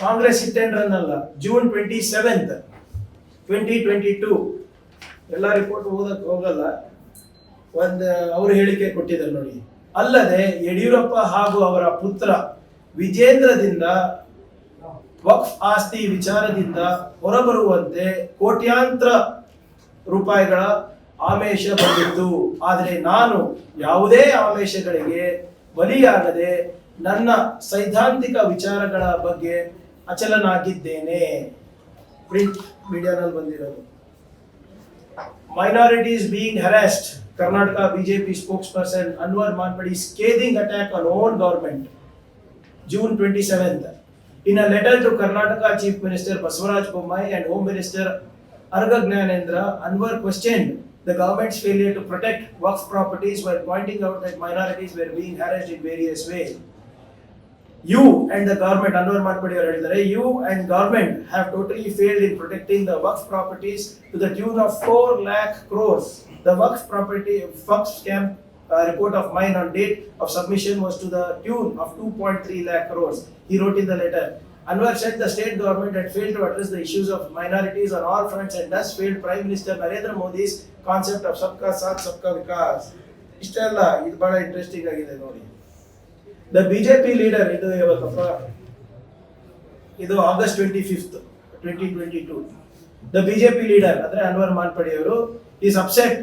ಕಾಂಗ್ರೆಸ್ ಹಿಟ್ ಅಂಡ್ ರನ್ ಅಲ್ಲ. ಜೂನ್ 27, 2022 ಎಲ್ಲ ರಿಪೋರ್ಟ್ ಓದಕ್ಕೆ ಹೋಗಲ್ಲ, ಅವರು ಹೇಳಿಕೆ ಕೊಟ್ಟಿದ್ದಾರೆ ನೋಡಿ. ಅಲ್ಲದೆ ಯಡಿಯೂರಪ್ಪ ಹಾಗೂ ಅವರ ಪುತ್ರ ವಿಜೇಂದ್ರದಿಂದ ವಕ್ಫ್ ಆಸ್ತಿ ವಿಚಾರದಿಂದ ಹೊರಬರುವಂತೆ ಕೋಟ್ಯಾಂತರ ರೂಪಾಯಿಗಳ ಆಮಿಷ ಬಂದಿತ್ತು. ಆದರೆ ನಾನು ಯಾವುದೇ ಆಮಿಷಗಳಿಗೆ ಬಲಿಯಾಗದೆ ನನ್ನ ಸೈದ್ಧಾಂತಿಕ ವಿಚಾರಗಳ ಬಗ್ಗೆ ಅಚಲನಾಗಿದ್ದೇನೆ. ಪ್ರಿಂಟ್ ಮೀಡಿಯಾನಲ್ಲಿ ಬಂದಿರೋದು. Minorities being harassed. Karnataka BJP spokesperson Anwar Manpadi scathing attack on own government. June 27th. In a letter to Karnataka Chief Minister Basavaraj Bommai and Home Minister Arga Gnanendra, Anwar questioned the government's failure to protect waqf properties while pointing out that minorities were being harassed in various ways. You and the government, Anwar Manpadi ಅವರು ಹೇಳಿದ್ದಾರೆ, you and government have totally failed in protecting the waqf properties to the tune of 4 lakh crores. The waqf scam report of mine on date of submission was to the tune of 2.3 lakh crores. He wrote in the letter. Anwar said the state government had failed to address the issues of minorities on all fronts and thus failed Prime Minister Narendra Modi's concept of Sabka Saath Sabka Vikas. ಇಷ್ಟೆಲ್ಲ ಇದು ಬಹಳ interesting ಆಗಿದೆ ನೋಡಿ. The BJP leader, ಇದು August 25th, 2022. The BJP leader, ಅಂದ್ರೆ ಅನ್ವರ್ ಮಾನ್ಪಡಿ ಅವರು, is upset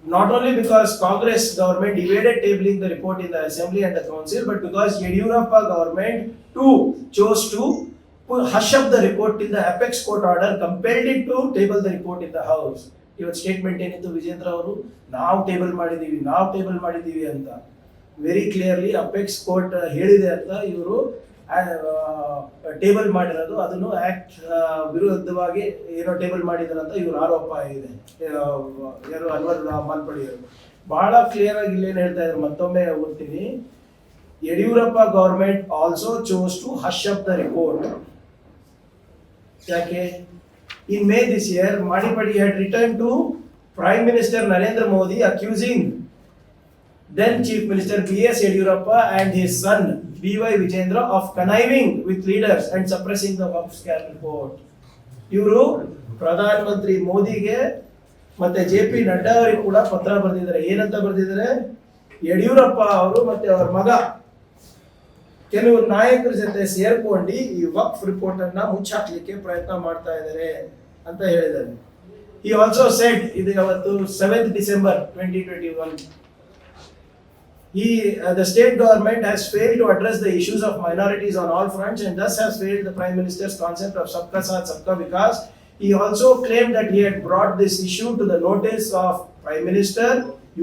not only because Congress government evaded tabling the report in the Assembly and the Council, but because Yediyurappa government too chose to hush up the report till the apex court order compelled it to table the report in the House. ಇವತ್ತು statement ಏನಿತ್ತು ವಿಜೇಂದ್ರ ಅವರು, ನಾವು table ಮಾಡಿದೀವಿ ಅಂತ. Very clearly apex court ಹೇಳಿದೆ ಅಂತ ಇವರು table ಮಾಡಿರೋದು. ಅದನ್ನು ಆಕ್ಟ್ ವಿರುದ್ಧವಾಗಿ ಏನೋ ಟೇಬಲ್ ಮಾಡಿದಾರೆ ಅಂತ ಇವ್ರ ಆರೋಪ ಇದೆ. ಯಾರು ಅನ್ವರ್ ಮಾನ್ಪಡಿ ಅವರು ಬಹಳ ಕ್ಲಿಯರ್ ಆಗಿ ಇಲ್ಲೇನು ಹೇಳ್ತಾ ಇದ್ದಾರೆ, ಮತ್ತೊಮ್ಮೆ ಓದ್ತೀನಿ. Yediyurappa government also chose to hush up the report. ಯಾಕೆ? In May this year Manippady had written to prime minister Narendra Modi accusing then Chief Minister B.S. Yediyurappa and his son B.Y. Vijendra of conniving with leaders and suppressing the waqf scam report. ಇವರು ಪ್ರಧಾನ ಮಂತ್ರಿ ಮೋದಿಗೆ ಮತ್ತೆ JP Nadda ಅವರಿಗೆ ಕೂಡ ಪತ್ರ ಬರೆದಿದ್ದಾರೆ. ಏನಂತ ಬರೆದಿದ್ದಾರೆ? ಯಡಿಯೂರಪ್ಪ ಅವರು ಮತ್ತೆ ಅವರ ಮಗ ಕೆಲವು ನಾಯಕರ ಜೊತೆ ಸೇರ್ಕೊಂಡು ಈ ವಕ್ಫ್ ರಿಪೋರ್ಟ್ ಅನ್ನ ಮುಚ್ಚಾಕ್ಲಿಕ್ಕೆ ಪ್ರಯತ್ನ ಮಾಡ್ತಾ ಇದ್ದಾರೆ ಅಂತ ಹೇಳಿದ್ದಾರೆ. He also said, ಇದು ಅವತ್ತು 7th December 2021, the state government has failed to address the issues of minorities on all fronts and thus has failed the Prime Minister's concept of Sabka Saath Sabka Vikas. He also claimed that he had brought this issue to the notice of Prime Minister,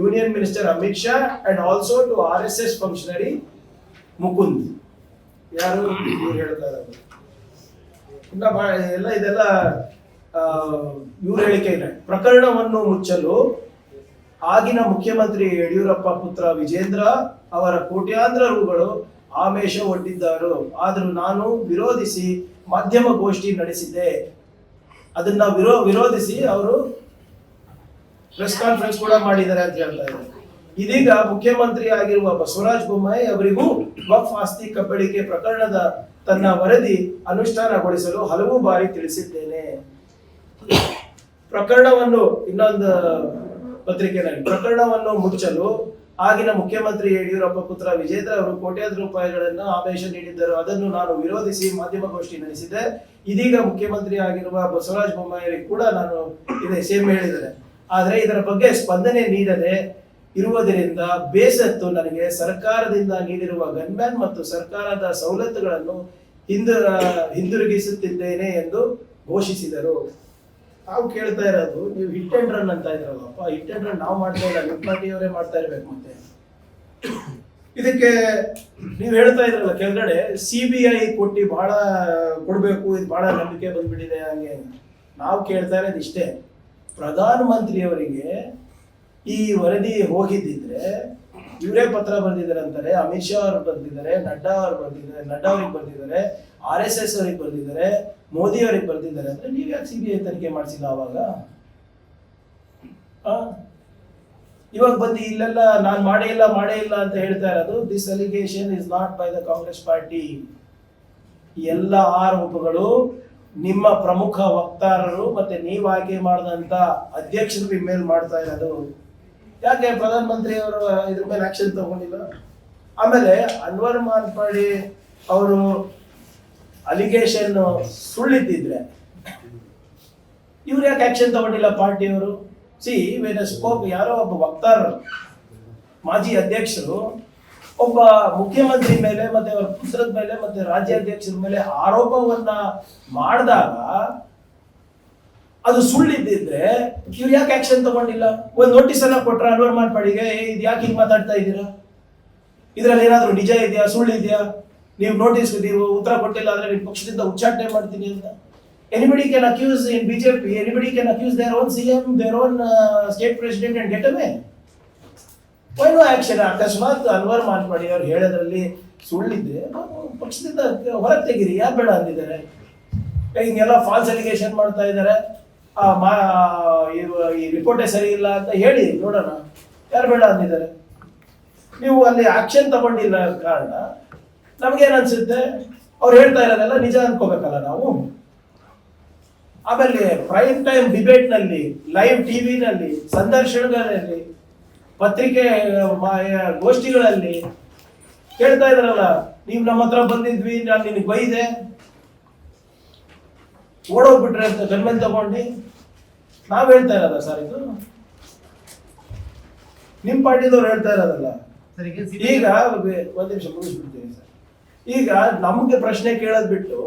Union Minister Amit Shah and also to RSS functionary Mukund. ಯಾರು ಹೇಳ್ತಾರೆ? ಇದೆಲ್ಲ ಇವ್ರ ಹೇಳಿಕೆ ಇದೆ, ಪ್ರಕರಣವನ್ನು ಮುಚ್ಚಲು ಆಗಿನ ಮುಖ್ಯಮಂತ್ರಿ ಯಡಿಯೂರಪ್ಪ ಪುತ್ರ ವಿಜೇಂದ್ರ ಅವರ ಕೋಟ್ಯಾಂತರ ರುಗಳು ಆಮಿಷ ಒಡ್ಡಿದ್ದರು. ಆದರೂ ನಾನು ವಿರೋಧಿಸಿ ಮಾಧ್ಯಮಗೋಷ್ಠಿ ನಡೆಸಿದ್ದೆ. ಅದನ್ನ ವಿರೋಧಿಸಿ ಅವರು ಪ್ರೆಸ್ ಕಾನ್ಫರೆನ್ಸ್ ಕೂಡ ಮಾಡಿದ್ದಾರೆ ಅಂತ ಹೇಳ್ತಾ ಇದ್ದಾರೆ. ಇದೀಗ ಮುಖ್ಯಮಂತ್ರಿ ಆಗಿರುವ ಬಸವರಾಜ ಬೊಮ್ಮಾಯಿ ಅವರಿಗೂ ವಕ್ಫ್ ಆಸ್ತಿ ಕಬಳಿಕೆ ಪ್ರಕರಣದ ತನ್ನ ವರದಿ ಅನುಷ್ಠಾನಗೊಳಿಸಲು ಹಲವು ಬಾರಿ ತಿಳಿಸಿದ್ದೇನೆ. ಪ್ರಕರಣವನ್ನು ಇನ್ನೊಂದು ಪತ್ರಿಕೆಯಲ್ಲಿ ಪ್ರಕರಣವನ್ನು ಮುಚ್ಚಲು ಆಗಿನ ಮುಖ್ಯಮಂತ್ರಿ ಯಡಿಯೂರಪ್ಪ ಪುತ್ರ ವಿಜೇಂದ್ರ ಅವರು ಕೋಟ್ಯಾಂತರ ರೂಪಾಯಿಗಳನ್ನು ಆದೇಶ ನೀಡಿದ್ದರು. ಅದನ್ನು ನಾನು ವಿರೋಧಿಸಿ ಮಾಧ್ಯಮಗೋಷ್ಠಿ ನಡೆಸಿದ್ದೆ. ಇದೀಗ ಮುಖ್ಯಮಂತ್ರಿ ಆಗಿರುವ ಬಸವರಾಜ ಬೊಮ್ಮಾಯಿ ಕೂಡ ನಾನು ಇದೇ ಸೇಮ್ ಹೇಳಿದ್ದಾರೆ. ಆದರೆ ಇದರ ಬಗ್ಗೆ ಸ್ಪಂದನೆ ನೀಡದೆ ಇರುವುದರಿಂದ ಬೇಸತ್ತು ನನಗೆ ಸರ್ಕಾರದಿಂದ ನೀಡಿರುವ ಗನ್ಮ್ಯಾನ್ ಮತ್ತು ಸರ್ಕಾರದ ಸವಲತ್ತುಗಳನ್ನು ಹಿಂದಿರುಗಿಸುತ್ತಿದ್ದೇನೆ ಎಂದು ಘೋಷಿಸಿದರು. ನಾವು ಕೇಳ್ತಾ ಇರೋದು, ನೀವು ಹಿಟ್ ಅಂಡ್ ರನ್ ಅಂತ ಇದ್ರಲ್ಲಪ್ಪ, ಹಿಟ್ ಅಂಡ್ ರನ್ ನಾವು ಮಾಡ್ತಾ ಇಲ್ಲ, ನಿಪ್ಪಾಟಿಯವರೇ ಮಾಡ್ತಾ ಇರ್ಬೇಕು. ಮತ್ತೆ ಇದಕ್ಕೆ ನೀವು ಹೇಳ್ತಾ ಇದ್ರಲ್ಲ ಕೆಳಗಡೆ CBI ಕೊಟ್ಟು ಬಹಳ ಕೊಡ್ಬೇಕು, ಇದು ಬಹಳ ನಂಬಿಕೆ ಬಂದ್ಬಿಟ್ಟಿದೆ ಹಂಗೆ. ನಾವು ಕೇಳ್ತಾ ಇರೋದು ಇಷ್ಟೇ, ಪ್ರಧಾನ ಮಂತ್ರಿಯವರಿಗೆ ಈ ವರದಿ ಹೋಗಿದ್ದಿದ್ರೆ ಇವರೇ ಪತ್ರ ಬರ್ದಿದ್ದಾರೆ ಅಂತಾರೆ. ಅಮಿತ್ ಶಾ ಅವ್ರು ಬರ್ದಿದ್ದಾರೆ, ನಡ್ಡಾ ಅವ್ರಿಗೆ ಬರ್ದಿದ್ದಾರೆ, RSS ಅವ್ರಿಗೆ ಬರ್ದಿದ್ದಾರೆ, ಮೋದಿ ಅವ್ರಿಗೆ ಬರ್ದಿದ್ದಾರೆ. ಅಂದ್ರೆ ನೀವು ಯಾಕೆ CBI ತನಿಖೆ ಮಾಡಿಸಿಲ್ಲ ಅವಾಗ? ಇವಾಗ ಬಂದು ಇಲ್ಲೆಲ್ಲ ನಾನು ಮಾಡೇ ಇಲ್ಲ ಅಂತ ಹೇಳ್ತಾ ಇರೋದು. This allegation is not by the Congress party. ಎಲ್ಲ ಆರೋಪಗಳು ನಿಮ್ಮ ಪ್ರಮುಖ ವಕ್ತಾರರು ಮತ್ತೆ ನೀವು ಆಯ್ಕೆ ಮಾಡಿದಂತ ಅಧ್ಯಕ್ಷರ ಮೇಲೆ ಮಾಡ್ತಾ ಇರೋದು. ಯಾಕೆ ಪ್ರಧಾನ ಮಂತ್ರಿ ಅವರು ಇದ್ರ ಮೇಲೆ ಆಕ್ಷನ್ ತಗೊಂಡಿಲ್ಲ? ಆಮೇಲೆ ಅನ್ವರ್ ಮಾನ್ಪಾಡಿ ಅವರು ಅಲಿಗೇಷನ್ ಸುಳ್ಳಿದ್ದಿದ್ರೆ ಇವ್ರು ಯಾಕೆ ಆಕ್ಷನ್ ತಗೊಂಡಿಲ್ಲ ಪಾರ್ಟಿಯವರು? ಸ್ಕೋಪ್ ಯಾರೋ ಒಬ್ಬ ವಕ್ತಾರರು, ಮಾಜಿ ಅಧ್ಯಕ್ಷರು ಒಬ್ಬ ಮುಖ್ಯಮಂತ್ರಿ ಮೇಲೆ ಮತ್ತೆ ಅವರ ಪುತ್ರದ ಮೇಲೆ ಮತ್ತೆ ರಾಜ್ಯಾಧ್ಯಕ್ಷರ ಮೇಲೆ ಆರೋಪವನ್ನ ಮಾಡಿದಾಗ ಅದು ಸುಳ್ಳಿದ್ದಿದ್ರೆ ಇವ್ರು ಯಾಕೆ ಆಕ್ಷನ್ ತಗೊಂಡಿಲ್ಲ? ಒಂದು ನೋಟಿಸ್ ಅನ್ನ ಕೊಟ್ರ ಅನ್ವರ್ ಮಾನ್ಪಾಡಿಗೆ, ಇದು ಯಾಕೆ ಹಿಂಗ್ ಮಾತಾಡ್ತಾ ಇದ್ದೀರಾ, ಇದ್ರಲ್ಲಿ ಏನಾದ್ರು ನಿಜ ಇದೆಯಾ ಸುಳ್ಳಿದ್ಯಾ, ನೀವು ನೋಟಿಸ್ ನೀವು ಉತ್ತರ ಕೊಟ್ಟಿಲ್ಲ ಅಂದ್ರೆ ನಿಮ್ಮ ಪಕ್ಷದಿಂದ ಉಚ್ಚಾಟನೆ ಮಾಡ್ತೀನಿ ಅಂತ. Anybody can accuse in BJP, anybody can accuse their own CM, their own state president and get away. Why no action? ಅಕಸ್ಮಾತ್ ಅನ್ವರ್ ಮಾನ್ಪಾಡಿ ಅವ್ರು ಹೇಳೋದ್ರಲ್ಲಿ ಸುಳ್ಳಿದ್ರೆ ಪಕ್ಷದಿಂದ ಹೊರಗೆ ತೆಗೀರಿ. ಯಾರು ಬೇಡ ಅಂದಿದ್ದಾರೆ? ಹಿಂಗೆಲ್ಲ ಫಾಲ್ಸ್ ಅಲಿಗೇಷನ್ ಮಾಡ್ತಾ ಇದ್ದಾರೆ, ಈ ರಿಪೋರ್ಟೇ ಸರಿ ಇಲ್ಲ ಅಂತ ಹೇಳಿ ನೋಡೋಣ. ಯಾರು ಬೇಡ ಅಂದಿದ್ದಾರೆ? ನೀವು ಅಲ್ಲಿ ಆಕ್ಷನ್ ತಗೊಂಡಿಲ್ಲ ಕಾರಣ ನಮ್ಗೇನ್ ಅನ್ಸುತ್ತೆ, ಅವ್ರು ಹೇಳ್ತಾ ಇರೋದೆಲ್ಲ ನಿಜ ಅನ್ಕೋಬೇಕಲ್ಲ ನಾವು. ಆಮೇಲೆ ಪ್ರೈಮ್ ಟೈಮ್ ಡಿಬೇಟ್ ನಲ್ಲಿ, ಲೈವ್ ಟಿವಿನಲ್ಲಿ, ಸಂದರ್ಶನಗಳಲ್ಲಿ, ಪತ್ರಿಕೆ ಗೋಷ್ಠಿಗಳಲ್ಲಿ ಕೇಳ್ತಾ ಇದ್ರಲ್ಲ, ನೀವು ನಮ್ಮ ಹತ್ರ ಬಂದಿದ್ವಿ, ನಾನು ನಿನಗೆ ಬೈದೆ, ಓಡೋಗ್ಬಿಟ್ರೆ ಅಂತ ಗನ್ಮೇಲ್ ತಗೊಂಡು ನಾವ್ ಹೇಳ್ತಾ ಇರೋದ ಸರ್? ಇದು ನಿಮ್ ಪಾರ್ಟಿದವ್ರು ಹೇಳ್ತಾ ಇರೋದಲ್ಲ. ಈಗ ಒಂದ್ ನಿಮಿಷ ಮುಗಿಸ್ಬಿಡ್ತೀನಿ ಸರ್. ಈಗ ನಮ್ಗೆ ಪ್ರಶ್ನೆ ಕೇಳೋದ್ ಬಿಟ್ಟು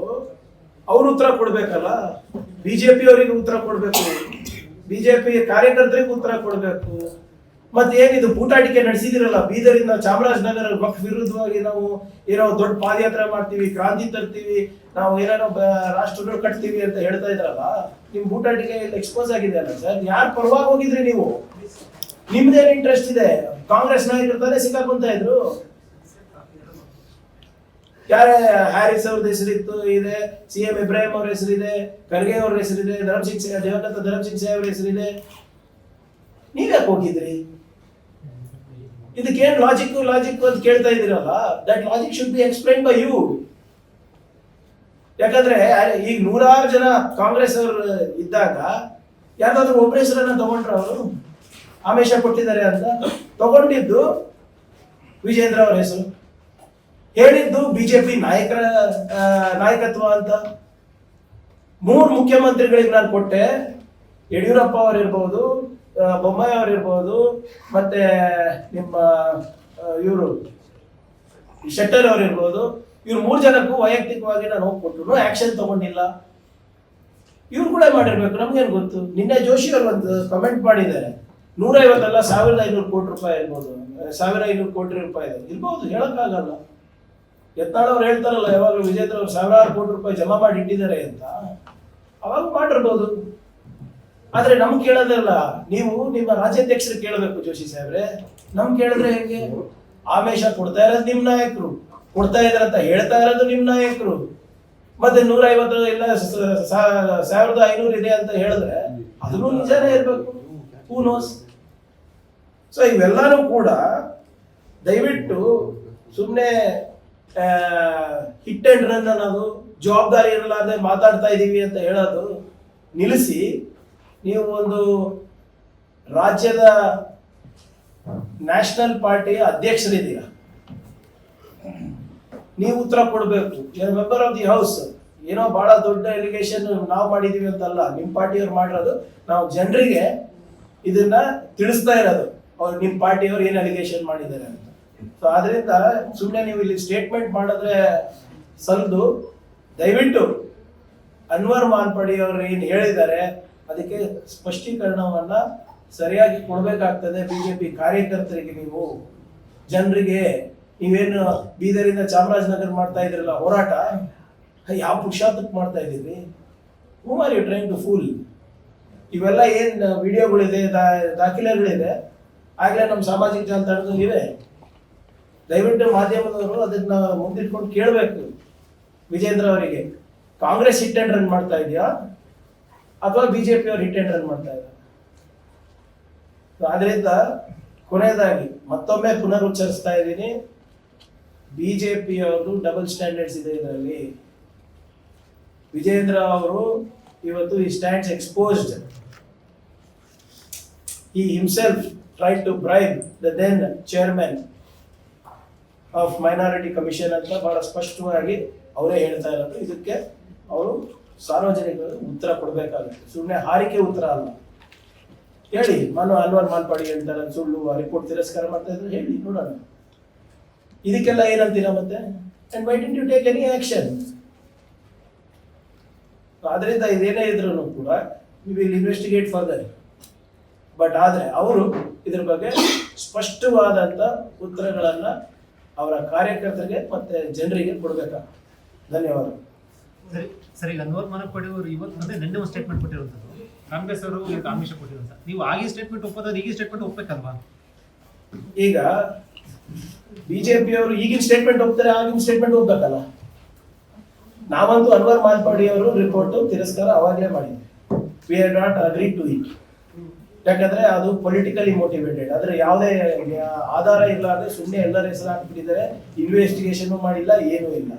ಅವ್ರು ಉತ್ತರ ಕೊಡ್ಬೇಕಲ್ಲ. ಬಿಜೆಪಿ ಅವರಿಗೆ ಉತ್ತರ ಕೊಡ್ಬೇಕು, ಬಿಜೆಪಿ ಕಾರ್ಯಕರ್ತರಿಗೆ ಉತ್ತರ ಕೊಡ್ಬೇಕು. ಮತ್ತೆ ಏನಿದು ಬೂಟಾಟಿಕೆ ನಡೆಸಿದಿರಲ್ಲ, ಬೀದರಿಂದ ಚಾಮರಾಜನಗರ ವಕ್ಫ್ ವಿರುದ್ಧವಾಗಿ ನಾವು ಏನೋ ದೊಡ್ಡ ಪಾದಯಾತ್ರೆ ಮಾಡ್ತೀವಿ, ಕ್ರಾಂತಿ ತರ್ತೀವಿ, ನಾವು ಏನೇನೋ ರಾಷ್ಟ್ರಗಳು ಕಟ್ತೀವಿ ಅಂತ ಹೇಳ್ತಾ ಇದ್ರಲ್ಲ, ನಿಮ್ ಬೂಟಾಟಿಕೆ ಎಕ್ಸ್ಪೋಸ್ ಆಗಿದೆ ಅಲ್ಲ ಸರ್? ಯಾರು ಪರವಾಗಿ ಹೋಗಿದ್ರಿ ನೀವು? ನಿಮ್ದೇನ್ ಇಂಟ್ರೆಸ್ಟ್ ಇದೆ? ಕಾಂಗ್ರೆಸ್ ನಾಯಕರು ತಾನೇ ಸಿಕ್ಕಾಕೊಂತ ಇದ್ರು. ಯಾರೇ ಹ್ಯಾರಿಸ್ ಅವ್ರದ್ದು ಹೆಸರಿತ್ತು ಇದೆ, CM ಇಬ್ರಾಹಿಂ ಅವ್ರ ಹೆಸರಿದೆ, ಖರ್ಗೆ ಅವ್ರ ಹೆಸರಿದೆ, ದಿವಂಗತ ಧರಮ್ ಸಿಂಗ್ ಸಾಹೇಬ್ರ ಹೆಸರಿದೆ. ನೀವ್ಯಾಕೆ ಹೋಗಿದ್ರಿ? ಇದಕ್ಕೇನು ಲಾಜಿಕ್ ಅಂತ ಕೇಳ್ತಾ ಇದ್ದೀರಲ್ಲ, that logic should be explain by you. ಯಾಕಂದ್ರೆ ಈಗ 100 ಜನ ಕಾಂಗ್ರೆಸ್ ಅವರು ಇದ್ದಾಗ ಯಾವ್ದಾದ್ರು ಒಬ್ಬರ ಹೆಸರನ್ನ ತಗೊಂಡ್ರ ಅವರು ಆಮಿಷ ಕೊಟ್ಟಿದ್ದಾರೆ ಅಂತ? ತಗೊಂಡಿದ್ದು ವಿಜೇಂದ್ರ ಅವರ ಹೆಸರು, ಹೇಳಿದ್ದು ಬಿಜೆಪಿ ನಾಯಕತ್ವ ಅಂತ. 3 ಮುಖ್ಯಮಂತ್ರಿಗಳಿಗೆ ನಾನು ಕೊಟ್ಟೆ, ಯಡಿಯೂರಪ್ಪ ಅವರಿರ್ಬೋದು, ಬೊಮ್ಮಾಯಿ ಅವರಿರ್ಬೋದು, ಮತ್ತೆ ನಿಮ್ಮ ಇವರು ಶೆಟ್ಟರ್ ಅವರಿರ್ಬೋದು, ಇವ್ರು 3 ಜನಕ್ಕೂ ವೈಯಕ್ತಿಕವಾಗಿ ನಾನು ಹೋಗ್ಕೊಟ್ಟು ಆಕ್ಷನ್ ತಗೊಂಡಿಲ್ಲ. ಇವ್ರು ಕೂಡ ಮಾಡಿರ್ಬೇಕು, ನಮ್ಗೇನು ಗೊತ್ತು? ನಿನ್ನೆ ಜೋಶಿ ಅವರು ಒಂದು ಕಮೆಂಟ್ ಮಾಡಿದ್ದಾರೆ, 150 ಅಲ್ಲ 1500 ಕೋಟಿ ರೂಪಾಯಿ ಇರ್ಬೋದು, 1500 ಕೋಟಿ ರೂಪಾಯಿ ಇರ್ಬೋದು, ಹೇಳಕ್ಕಾಗಲ್ಲ. ಯತ್ನಾಳ್ ಅವ್ರು ಹೇಳ್ತಾರಲ್ಲ ಯಾವಾಗಲೂ, ವಿಜೇಂದ್ರ ಅವ್ರು 1000 ಕೋಟಿ ರೂಪಾಯಿ ಜಮಾ ಮಾಡಿ ಇಟ್ಟಿದ್ದಾರೆ ಅಂತ, ಅವಾಗ ಮಾಡಿರ್ಬೋದು. ಆದ್ರೆ ನಮ್ ಕೇಳೋದಲ್ಲ, ನೀವು ನಿಮ್ಮ ರಾಜ್ಯಾಧ್ಯಕ್ಷರು ಕೇಳಬೇಕು ಜೋಶಿ ಸಾಹೇಬ್ರೆ. ನಮ್ ಕೇಳಿದ್ರೆ ಹೇಗೆ? ಆವೇಶ ಕೊಡ್ತಾ ಇರೋದು ನಿಮ್ ನಾಯಕರು, ಕೊಡ್ತಾ ಇದಾರಂತ ಹೇಳ್ತಾ ಇರೋದು ನಿಮ್ ನಾಯಕರು. ಮತ್ತೆ 150 ಇಲ್ಲ 1500 ಇದೆ ಅಂತ ಹೇಳಿದ್ರೆ ಅದನ್ನು ನಿಜಾನೇ ಇರ್ಬೇಕು. Who knows? ಸೊ ಇವೆಲ್ಲರೂ ಕೂಡ ದಯವಿಟ್ಟು ಸುಮ್ಮನೆ ಹಿಟ್ ಅಂಡ್ ರನ್ ಅನ್ನೋದು, ಜವಾಬ್ದಾರಿ ಇರಲಾರ್ದೆ ಮಾತಾಡ್ತಾ ಇದ್ದೀವಿ ಅಂತ ಹೇಳೋದು ನಿಲ್ಲಿಸಿ, ನೀವು ಒಂದು ರಾಜ್ಯದ ನ್ಯಾಷನಲ್ ಪಾರ್ಟಿಯ ಅಧ್ಯಕ್ಷರಿದ್ದೀರ, ನೀವು ಉತ್ತರ ಕೊಡಬೇಕು. ಮೆಂಬರ್ ಆಫ್ ದಿ ಹೌಸ್, ಏನೋ ಬಹಳ ದೊಡ್ಡ ಎಲಿಗೇಷನ್ ನಾವು ಮಾಡಿದೀವಿ ಅಂತಲ್ಲ, ನಿಮ್ಮ ಪಾರ್ಟಿಯವ್ರು ಮಾಡಿರೋದು. ನಾವು ಜನರಿಗೆ ಇದನ್ನ ತಿಳಿಸ್ತಾ ಇರೋದು, ಅವ್ರು ನಿಮ್ಮ ಪಾರ್ಟಿಯವ್ರು ಏನು ಅಲಿಗೇಷನ್ ಮಾಡಿದ್ದಾರೆ ಅಂತ. ಸೊ ಆದ್ರಿಂದ ಸುಮ್ಮನೆ ನೀವು ಇಲ್ಲಿ ಸ್ಟೇಟ್ಮೆಂಟ್ ಮಾಡಿದ್ರೆ ಸಲ್ದು. ದಯವಿಟ್ಟು ಅನ್ವರ್ ಮಾನ್ಪಡಿ ಅವರು ಏನು ಹೇಳಿದ್ದಾರೆ ಅದಕ್ಕೆ ಸ್ಪಷ್ಟೀಕರಣವನ್ನ ಸರಿಯಾಗಿ ಕೊಡಬೇಕಾಗ್ತದೆ. ಬಿಜೆಪಿ ಕಾರ್ಯಕರ್ತರಿಗೆ, ನೀವು ಜನರಿಗೆ, ನೀವೇನು ಬೀದರಿಂದ ಚಾಮರಾಜನಗರ ಮಾಡ್ತಾ ಇದ್ರಲ್ಲ ಹೋರಾಟ, ಯಾವ ಪುರುಷಾರ್ಥಕ್ಕೆ ಮಾಡ್ತಾ ಇದ್ದೀರಿ? Who are you trying to fool? ಇವೆಲ್ಲ ಏನು ವಿಡಿಯೋಗಳಿದೆ, ದಾಖಲೆಗಳಿದೆ, ಆಗಲೇ ನಮ್ಮ ಸಾಮಾಜಿಕ ಜಾಲತಾಣದಲ್ಲಿ ಇವೆ. ದಯವಿಟ್ಟು ಮಾಧ್ಯಮದವರು ಅದನ್ನ ಮುಂದಿಟ್ಕೊಂಡು ಕೇಳಬೇಕು. ವಿಜೇಂದ್ರ ಅವರಿಗೆ ಕಾಂಗ್ರೆಸ್ ಹಿಟ್ ಅಂಡ್ ರನ್ ಮಾಡ್ತಾ ಇದೆಯಾ ಅಥವಾ ಬಿಜೆಪಿ ಅವರು ಹಿಟ್ ಅಂಡ್ ರನ್ ಮಾಡ್ತಾ ಇದ್ದಾರೆ? ಆದ್ರಿಂದ ಕೊನೆಯದಾಗಿ ಮತ್ತೊಮ್ಮೆ ಪುನರುಚ್ಚರಿಸ್ತಾ ಇದ್ದೀನಿ, ಬಿಜೆಪಿ ಅವರು ಡಬಲ್ ಸ್ಟ್ಯಾಂಡರ್ಡ್ಸ್ ಇದೆ ಇದರಲ್ಲಿ. ವಿಜೇಂದ್ರ ಅವರು ಇವತ್ತು ಈ stands exposed. He himself tried to bribe the then chairman of Minority Commission ಅಂತ ಬಹಳ ಸ್ಪಷ್ಟವಾಗಿ ಅವರೇ ಹೇಳ್ತಾ ಇರೋದು. ಇದಕ್ಕೆ ಅವರು ಸಾರ್ವಜನಿಕರು ಉತ್ತರ ಕೊಡಬೇಕಾಗುತ್ತೆ, ಸುಮ್ಮನೆ ಹಾರಿಕೆ ಉತ್ತರ ಅಲ್ಲ. ಹೇಳಿ, ಅನ್ವರ್ ಮಾನ್ಪಡಿ ಹೇಳ್ತಾರೆ ಸುಳ್ಳು, ರಿಪೋರ್ಟ್ ತಿರಸ್ಕಾರ ಮಾಡ್ತಾ ಇದ್ರು, ಹೇಳಿ ನೋಡೋಣ. ಇದಕ್ಕೆಲ್ಲ ಏನಂತೀರ ಮತ್ತೆ? And why did you take any action? ಆದ್ರಿಂದ ಇದೇನೇ ಇದ್ರು ಕೂಡ we will investigate further. But ಆದ್ರೆ ಅವರು ಇದ್ರ ಬಗ್ಗೆ ಸ್ಪಷ್ಟವಾದಂತ ಉತ್ತರಗಳನ್ನ ಅವರ ಕಾರ್ಯಕರ್ತರಿಗೆ ಮತ್ತೆ ಜನರಿಗೆ ಕೊಡ್ಬೇಕಾಗ್ತದೆ. ಧನ್ಯವಾದ. ಸರಿ, ಈಗ ಅನ್ವರ್ ಮಾನ್ಪಡಿ ಅವರು ಇವತ್ತು ಅಂದ್ರೆ ನಿನ್ನೆ ಒಂದು ಸ್ಟೇಟ್ಮೆಂಟ್ ಕೊಟ್ಟಿರುವಂತದ್ದು, ಕಾಂಗ್ರೆಸ್ ಅವರು ಈಗ ಆಮಿಷ ಕೊಟ್ಟಿರುವಂತ, ನೀವು ಆಗಿ ಸ್ಟೇಟ್ಮೆಂಟ್ ಒಪ್ಪೋದಾದ್ರೆ ಈಗ ಸ್ಟೇಟ್ಮೆಂಟ್ ಒಪ್ಪಬೇಕಲ್ವಾ? ಈಗ ಬಿಜೆಪಿ ಅವರು ಈಗಿನ ಸ್ಟೇಟ್ಮೆಂಟ್ ಒಪ್ತಾರೆ, ಆಗಿನ ಸ್ಟೇಟ್ಮೆಂಟ್ ಒಪ್ಬೇಕಲ್ಲ. ನಾವಂತೂ ಅನ್ವರ್ ಮಾನ್ಪಡಿ ಅವರು ರಿಪೋರ್ಟ್ ತಿರಸ್ಕಾರ ಅವಾಗಲೇ ಮಾಡಿದ್ವಿ. We had not agree to it. ಯಾಕಂದ್ರೆ ಅದು ಪೊಲಿಟಿಕಲಿ ಮೋಟಿವೇಟೆಡ್. ಆದ್ರೆ ಯಾವುದೇ ಆಧಾರ ಇಲ್ಲಾಂದ್ರೆ ಸುಮ್ಮನೆ ಎಲ್ಲರ ಹೆಸರು ಹಾಕ್ಬಿಟ್ಟಿದ್ದಾರೆ, ಇನ್ವೆಸ್ಟಿಗೇಷನ್ ಮಾಡಿಲ್ಲ, ಏನೂ ಇಲ್ಲ.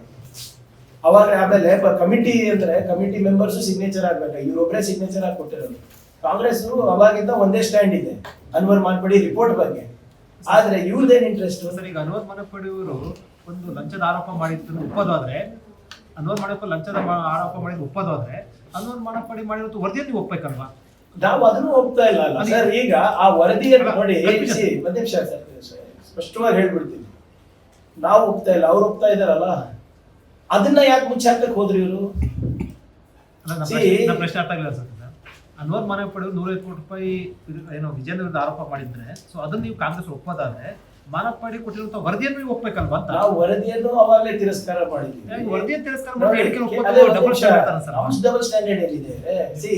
ಅವಾಗ ಆಮೇಲೆ ಕಮಿಟಿ ಅಂದ್ರೆ ಕಮಿಟಿ ಮೆಂಬರ್ಸ್ ಸಿಗ್ನೇಚರ್ ಆಗ್ಬೇಕು, ಇವರೊಬ್ಬರೇ ಸಿಗ್ನೇಚರ್ ಹಾಕಿ ಕೊಟ್ಟಿರೋದು. ಕಾಂಗ್ರೆಸ್ ಅವಾಗಿಂದ ಒಂದೇ ಸ್ಟ್ಯಾಂಡ್ ಇದೆ ಅನ್ವರ್ ಮಾನ್ಪಡಿ ರಿಪೋರ್ಟ್ ಬಗ್ಗೆ. ಆದ್ರೆ ಇವ್ರದೇನ್ ಇಂಟ್ರೆಸ್ಟ್? ಸರ್, ಈಗ ಅನ್ವರ್ ಮಾನ್ಪಡಿ ಅವರು ಒಂದು ಲಂಚದ ಆರೋಪ ಮಾಡಿದ್ದು ಒಪ್ಪೋದಾದ್ರೆ, ಅನ್ವರ್ ಮಾನ್ಪಡಿ ಲಂಚದ ಆರೋಪ ಮಾಡಿದ್ದು ಒಪ್ಪೋದಾದ್ರೆ, ಅನ್ವರ್ ಮಾನ್ಪಡಿ ಮಾಡಿರೋದು ವರದಿಯನ್ನು ನೀವು ಒಪ್ಪಬೇಕಲ್ವಾ? ನಾವು ಅದನ್ನು ಒಪ್ತಾ ಇಲ್ಲ ಅಲ್ಲ ಸರ್. ಈಗ ಆ ವರದಿಯನ್ನು ನೋಡಿ, ಒಂದ್ ನಿಮಿಷ ಸರ್, ಸ್ಪಷ್ಟವಾಗಿ ಹೇಳ್ಬಿಡ್ತೀನಿ, ನಾವು ಒಪ್ತಾ ಇಲ್ಲ, ಅವ್ರು ಒಪ್ತಾ ಇದಾರಲ್ಲ, ಅದನ್ನ ಯಾಕೆ ಮುಚ್ಚಾಕಕ್ಕೆ ಹೋದ್ರಿ ಇವರು? ಪ್ರಶ್ನೆ ಅರ್ಥ ಆಗಿಲ್ಲ ಸರ್. ಅನ್ವರ್ ಮಾನ್ಪಡಿ 150 ಕೋಟಿ ರೂಪಾಯಿ ಏನೋ ವಿಜಯೇಂದ್ರ ವಿರುದ್ಧ ಆರೋಪ ಮಾಡಿದ್ರೆ, ಸೊ ಅದನ್ನ ನೀವು ಕಾಂಗ್ರೆಸ್ ಒಪ್ಪೋದಾದ್ರೆ ಮಾನಪ್ಪಾಡಿ ಕೊಟ್ಟಿರುವಂತ ವರದಿಯನ್ನು ನೀವು ಒಪ್ಪಬೇಕಲ್ವಾ ಅಂತ? ನಾವು ವರದಿಯನ್ನು ಅವಾಗಲೇ ತಿರಸ್ಕಾರ ಮಾಡಿದ್ವಿ. ವರದಿಯನ್ನು ತಿರಸ್ಕಾರ ಮಾಡಿ ಡಬಲ್ ಸ್ಟ್ಯಾಂಡರ್ಡ್ ಏನಿದೆ? ಸಿ,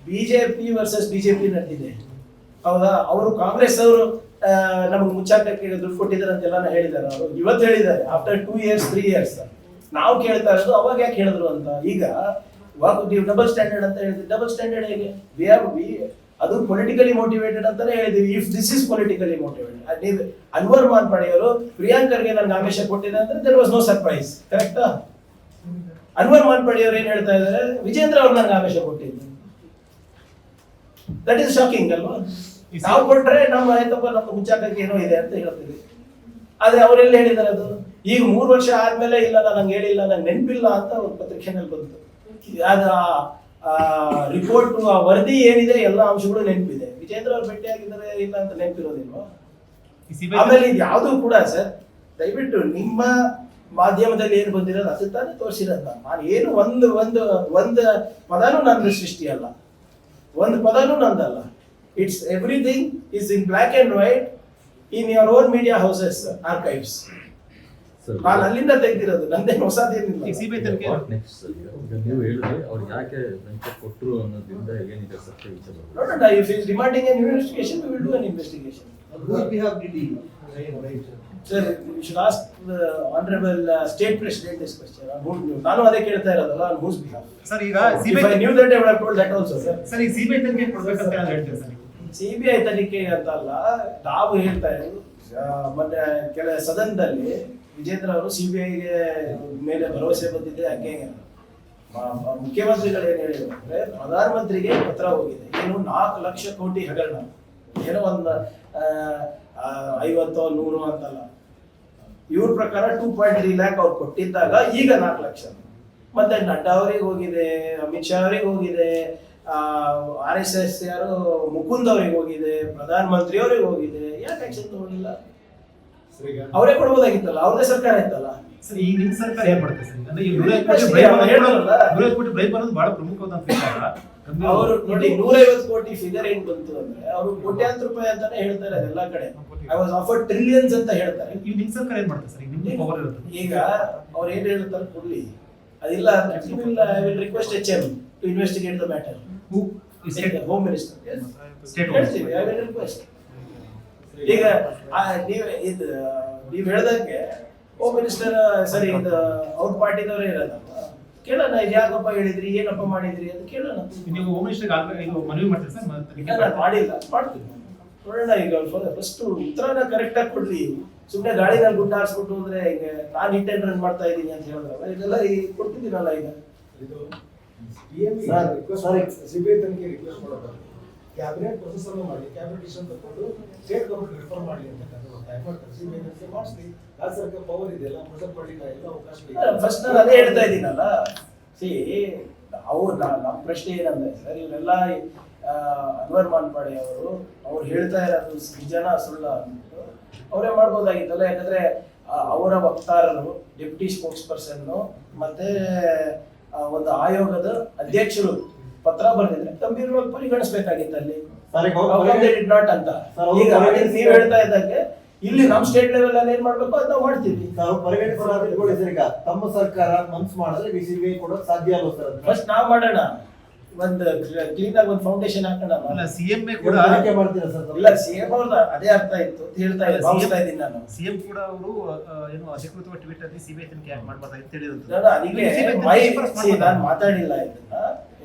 ಬಿಜೆಪಿ ವರ್ಸಸ್ ಬಿಜೆಪಿ ನಡೆದಿದೆ, ಹೌದಾ? ಅವರು ಕಾಂಗ್ರೆಸ್ ಅವರು ನಮ್ಗೆ ಮುಚ್ಚಾಕಕ್ಕೆ ದುಡ್ಡು ಕೊಟ್ಟಿದ್ದಾರೆ ಅಂತೆಲ್ಲ ಹೇಳಿದ್ದಾರೆ. ಅವರು ಇವತ್ತು ಹೇಳಿದ್ದಾರೆ ಆಫ್ಟರ್ 2 years 3 years. ನಾವು ಕೇಳ್ತಾ ಇರೋದು ಅವಾಗ ಯಾಕೆ ಹೇಳಿದ್ರು ಅಂತ. ಈಗ ನೀವು ಡಬಲ್ ಸ್ಟ್ಯಾಂಡರ್ಡ್ ಅಂತ ಹೇಳಿದ್ರಿ, ಡಬಲ್ ಸ್ಟ್ಯಾಂಡರ್ಡ್ ಹೇಗೆ? ಅದು ಪೊಲಿಟಿಕಲಿ ಮೋಟಿವೇಟೆಡ್ ಅಂತಾನೆ ಹೇಳಿದ್ವಿ. If this is politically motivated, ನೀವು ಅನ್ವರ್ ಮಾನ್ಪಡಿ ಅವರು ಪ್ರಿಯಾಂಕರ್ಗೆ ನನ್ಗೆ ಆಮಿಷ ಕೊಟ್ಟಿದೆ ಅಂದ್ರೆ ದೇರ್ ವಾಸ್ ನೋ ಸರ್ಪ್ರೈಸ್, ಕರೆಕ್ಟಾ? ಅನ್ವರ್ ಮಾನ್ಪಡಿ ಅವರು ಏನ್ ಹೇಳ್ತಾ ಇದ್ದಾರೆ? ವಿಜೇಂದ್ರ ಅವ್ರು ನನ್ಗೆ ಆಮಿಷ ಕೊಟ್ಟಿದ್ದು. ದಟ್ ಇಸ್ ಶಾಕಿಂಗ್ ಅಲ್ವಾ? ನಾವು ಕೊಟ್ರೆ ನಮ್ಮ ಆಯ್ತಪ್ಪ, ನಮ್ಮ ಮುಚ್ಚಾಕಕ್ಕೆ ಏನೋ ಇದೆ ಅಂತ ಹೇಳ್ತೀವಿ. ಆದ್ರೆ ಅವರೆಲ್ಲ ಹೇಳಿದಾರೆ ಅದು ಈಗ 3 ವರ್ಷ ಆದ್ಮೇಲೆ, ಇಲ್ಲ ನಂಗೆ ಹೇಳಿಲ್ಲ, ನಂಗೆ ನೆನಪಿಲ್ಲ ಅಂತ ಒಂದು ಪತ್ರಿಕೆನಲ್ಲಿ ಬಂತು. ಅದ ರಿಪೋರ್ಟ್, ಆ ವರದಿ ಏನಿದೆ ಎಲ್ಲ ಅಂಶಗಳು ನೆನಪಿದೆ. ವಿಜೇಂದ್ರ ಅವ್ರು ಭೇಟಿಯಾಗಿದ್ದಾರೆ ಇಲ್ಲ ಅಂತ ನೆನಪಿರೋದಿಲ್ವಾ? ಆಮೇಲೆ ಇದು ಯಾವುದು ಕೂಡ ಸರ್, ದಯವಿಟ್ಟು ನಿಮ್ಮ ಮಾಧ್ಯಮದಲ್ಲಿ ಏನು ಬಂದಿರೋದು ಅದು ತಾನೇ ತೋರಿಸಿರೋದ. ನಾನು ಏನು ಒಂದು ಒಂದು ಒಂದು ಪದನೂ ನಂದು ಸೃಷ್ಟಿ ಅಲ್ಲ, ಒಂದು ಪದನೂ ನಂದಲ್ಲ. It's everything is in black and white in your own media houses archives. ನಾನು ಅಲ್ಲಿಂದ ತೆಗ್ದಿರೋದು, ನಂದೇನು ಹೊಸದೇನಿಲ್ಲ. ಈ ಸಿಬಿಐ ತನಿಖೆ ವಾಟ್ ನೆಕ್ಸ್ಟ್ ಸರ್? ಈಗ ನೀವು ಹೇಳಿದ್ರೆ ಅವ್ರು ಯಾಕೆ ಲಂಚ ಕೊಟ್ಟರು ಅನ್ನೋದ್ರಿಂದ ಏನಿದೆ ಸತ್ಯ ವಿಚಾರ? ನೋಡೋಣ, if he is demanding an investigation, we will do an investigation. whose behalf did he? Sir, you should ask the honorable state president this question. ನಾನು ಅದೇ ಕೇಳ್ತಾ ಇರೋದಲ್ಲ, on whose behalf. ಸರ್ ಈಗ If CBI I knew that, I would have told that also, sir. Sir ಈ CBI ತನಿಖೆ ಕೊಡ್ಬೇಕಂತ ನಾನು ಹೇಳ್ತೇನೆ ಸರ್. ಸಿಬಿಐ ತನಿಖೆ ಅಂತಲ್ಲ, ನಾವು ಹೇಳ್ತಾ ಇರೋದು ಮೊನ್ನೆ ಕೆಲ ಸದನದಲ್ಲಿ ವಿಜೇಂದ್ರ ಅವರು ಸಿಬಿಐಗೆ ಮೇಲೆ ಭರವಸೆ ಬಂದಿದೆ, ಹಂಗೆ ಮುಖ್ಯಮಂತ್ರಿಗಳು ಏನ್ ಹೇಳಿದ್ರು ಅಂದ್ರೆ, ಪ್ರಧಾನಮಂತ್ರಿಗೆ ಪತ್ರ ಹೋಗಿದೆ, ಏನು 4 ಲಕ್ಷ ಕೋಟಿ ಹಗರಣ, ಏನೋ ಒಂದು 50 100 ಅಂತಲ್ಲ, ಇವ್ರ ಪ್ರಕಾರ 2.3 ಲ್ಯಾಕ್ ಅವ್ರು ಕೊಟ್ಟಿದ್ದಾಗ ಈಗ 4 ಲಕ್ಷ. ಮತ್ತೆ ನಡ್ಡಾ ಅವರಿಗೆ ಹೋಗಿದೆ, ಅಮಿತ್ ಶಾ ಅವರಿಗೆ ಹೋಗಿದೆ, RSS ಯಾರು ಮುಕುಂದ್ ಅವರಿಗೆ ಹೋಗಿದೆ, ಪ್ರಧಾನ ಮಂತ್ರಿ ಅವರಿಗೆ ಹೋಗಿದೆ. ಯಾಕೆ ಆಕ್ಷನ್ ತಗೊಂಡಿಲ್ಲ? ಅವರೇ ಕೊಡ್ಬೋದಾಗಿತ್ತಲ್ಲ, ಅವ್ರದೇ ಸರ್ಕಾರ ಇತ್ತಲ್ಲ. ಸರ್ ಈ ನಿಮ್ ಸರ್ಕಾರ ಏನ್ ಮಾಡುತ್ತೆ ಸರ್? ಅಂದ್ರೆ ಈ 150 ಕೋಟಿ ಬ್ರೈಬ್ ಅನ್ನೋದು ಬಹಳ ಪ್ರಮುಖವಾದ ವಿಚಾರ. ಅವರು ನೋಡಿ 150 ಕೋಟಿ ಫಿಗರ್ ಏನ್ ಬಂತು ಅಂದ್ರೆ, ಅವರು ಕೋಟ್ಯಾಂತರ ರೂಪಾಯಿ ಅಂತಾನೆ ಹೇಳ್ತಾರೆ ಎಲ್ಲಾ ಕಡೆ. ಐ ವಾಸ್ ಆಫರ್ಡ್ ಟ್ರಿಲಿಯನ್ಸ್ ಅಂತ ಹೇಳ್ತಾರೆ. ಈ ನಿಮ್ ಸರ್ಕಾರ ಏನ್ ಮಾಡುತ್ತೆ ಸರ್? ನಿಮ್ಗೆ ಪವರ್ ಇರುತ್ತೆ. ಈಗ ಅವ್ರು ಏನ್ ಹೇಳ್ತಾರೆ ಕೊಡ್ಲಿ, ಅದಿಲ್ಲ I will request HM to investigate the matter. Home minister ಹೇಳ್ತೀವಿ, ಐ ವಿಲ್ ರಿಕ್ವೆಸ್ಟ್. ಈಗ ನೀವ್ ಹೇಳ್ದಂಗೆ ಹೋಮ್ ಮಿನಿಸ್ಟರ್ ಸರಿ, ಇದು ಅವ್ರ ಪಾರ್ಟಿದವರೇ ಇರೋದಲ್ಲ, ಕೇಳೋಣ, ಇದು ಯಾಕಪ್ಪ ಹೇಳಿದ್ರಿ, ಏನಪ್ಪ ಮಾಡಿದ್ರಿ ಅಂತ ಕೇಳೋಣ. ನೀವು ಹೋಮ್ ಮಿನಿಸ್ಟರ್ ಮನವಿ ಮಾಡ್ತೀರಿ ಸರ್? ನಾನು ಮಾಡಿಲ್ಲ, ಮಾಡ್ತೀನಿ. ನೋಡೋಣ, ಈಗ ಫಸ್ಟ್ ಉತ್ತರನ ಕರೆಕ್ಟ್ ಆಗಿ ಕೊಡ್ಲಿ. ಸುಮ್ಮನೆ ಗಾಳಿನಲ್ಲಿ ಗುಡ್ಡ ಹಾರಿಸ್ಬಿಟ್ಟು ಅಂದ್ರೆ ಈಗ ನಾನು ಹಿಟ್ ಅಂಡ್ ರನ್ ಮಾಡ್ತಾ ಇದ್ದೀನಿ ಅಂತ ಹೇಳಿದ್ರಲ್ಲ, ಇದೆಲ್ಲ ಕೊಡ್ತಿದ್ದೀನಲ್ಲ ಈಗ. ಸಿಬಿಐ ತನಿಖೆ ರಿಕ್ವೆಸ್ಟ್ ಮಾಡೋದು, ಕ್ಯಾಬಿನೆಟ್ ಪ್ರೊಸೆಸ್ ಅನ್ನು ಮಾಡಿ, ಕ್ಯಾಬಿನೆಟ್ ಡಿಸಿಷನ್ ತಗೊಂಡು ಸ್ಟೇಟ್ ಗವರ್ಮೆಂಟ್ ರಿಫರ್ ಮಾಡಲಿ ಅಂತ ಒತ್ತಾಯ ಮಾಡ್ತಾರೆ. ಸಿಬಿಐ ತನಿಖೆ ಮಾಡಿಸ್ಲಿ, ರಾಜ್ಯ ಸರ್ಕಾರ ಪವರ್ ಇದೆಯಲ್ಲ, ಪ್ರೆಸೆಂಟ್ ಮಾಡಲಿಕ್ಕೆ ಎಲ್ಲ ಅವಕಾಶ ಇದೆ. ಫಸ್ಟ್ ನಾನು ಅದೇ ಹೇಳ್ತಾ ಇದ್ದೀನಲ್ಲ. ಸಿ ಅವ್ರು ನಮ್ಮ ಪ್ರಶ್ನೆ ಏನಂದ್ರೆ ಸರ್, ಇವರೆಲ್ಲ ಅನ್ವರ್ ಮಾನ್ಪಾಡಿ ಅವ್ರು ಹೇಳ್ತಾ ಇರೋದು ನಿಜನ ಸುಳ್ಳ ಅಂದ್ಬಿಟ್ಟು ಅವರೇ ಮಾಡ್ಬೋದಾಗಿತ್ತಲ್ಲ. ಯಾಕಂದ್ರೆ ಅವರ ವಕ್ತಾರರು, ಡೆಪ್ಯೂಟಿ ಸ್ಪೋಕ್ಸ್ ಪರ್ಸನ್ ಮತ್ತೆ ಒಂದು ಆಯೋಗದ ಅಧ್ಯಕ್ಷರು ಪತ್ರ ಬರೆದಿದ್ರೆ ಗಂಭೀರವಾಗಿ ಪರಿಗಣಿಸಬೇಕಾಗಿತ್ತು ಅಲ್ಲಿ. ನಾಟ್ ಅಂತ ಈಗ ನೀವು ಹೇಳ್ತಾ ಇದ್ದಂಗೆ ಇಲ್ಲಿ ನಮ್ ಸ್ಟೇಟ್ ಲೆವೆಲ್ ಅಲ್ಲಿ ಏನ್ ಮಾಡ್ಬೇಕು ಅಂತ ನಾವು ಮಾಡ್ತೀವಿ. ತಮ್ಮ ಸರ್ಕಾರ ಮನ್ಸು ಮಾಡಿದ್ರೆ ಸಿಬಿಐ ಕೊಡೋದು ಸಾಧ್ಯ ಅಲ್ಲ ಸರ್. ಫಸ್ಟ್ ನಾವ್ ಮಾಡೋಣ, ಒಂದು ಕ್ಲೀನ್ ಆಗಿ ಒಂದು ಫೌಂಡೇಶನ್ ಹಾಕೋಣ. ಸಿಎಂ ಕೂಡ ಮಾಡ್ತೀರಾ ಸರ್? ಇಲ್ಲ, ಸಿಎಂ ಅವ್ರದ್ದು ಅದೇ ಅರ್ಥ ಇತ್ತು ಅಂತ ಹೇಳ್ತಾ ಇದ್ದೀನಿ ನಾನು. ಸಿಎಂ ಕೂಡ ಅವರು ಏನು ಅಧಿಕೃತವಾಗಿ ಟ್ವೀಟ್ ಅಲ್ಲಿ ಸಿಬಿಐ ತನಿಖೆ ಯಾಕೆ ಮಾಡಬಾರ್ದು ತಿಳಿಯುತ್ತೆ. ನಾನು ಮಾತಾಡಿಲ್ಲ ಇದನ್ನ,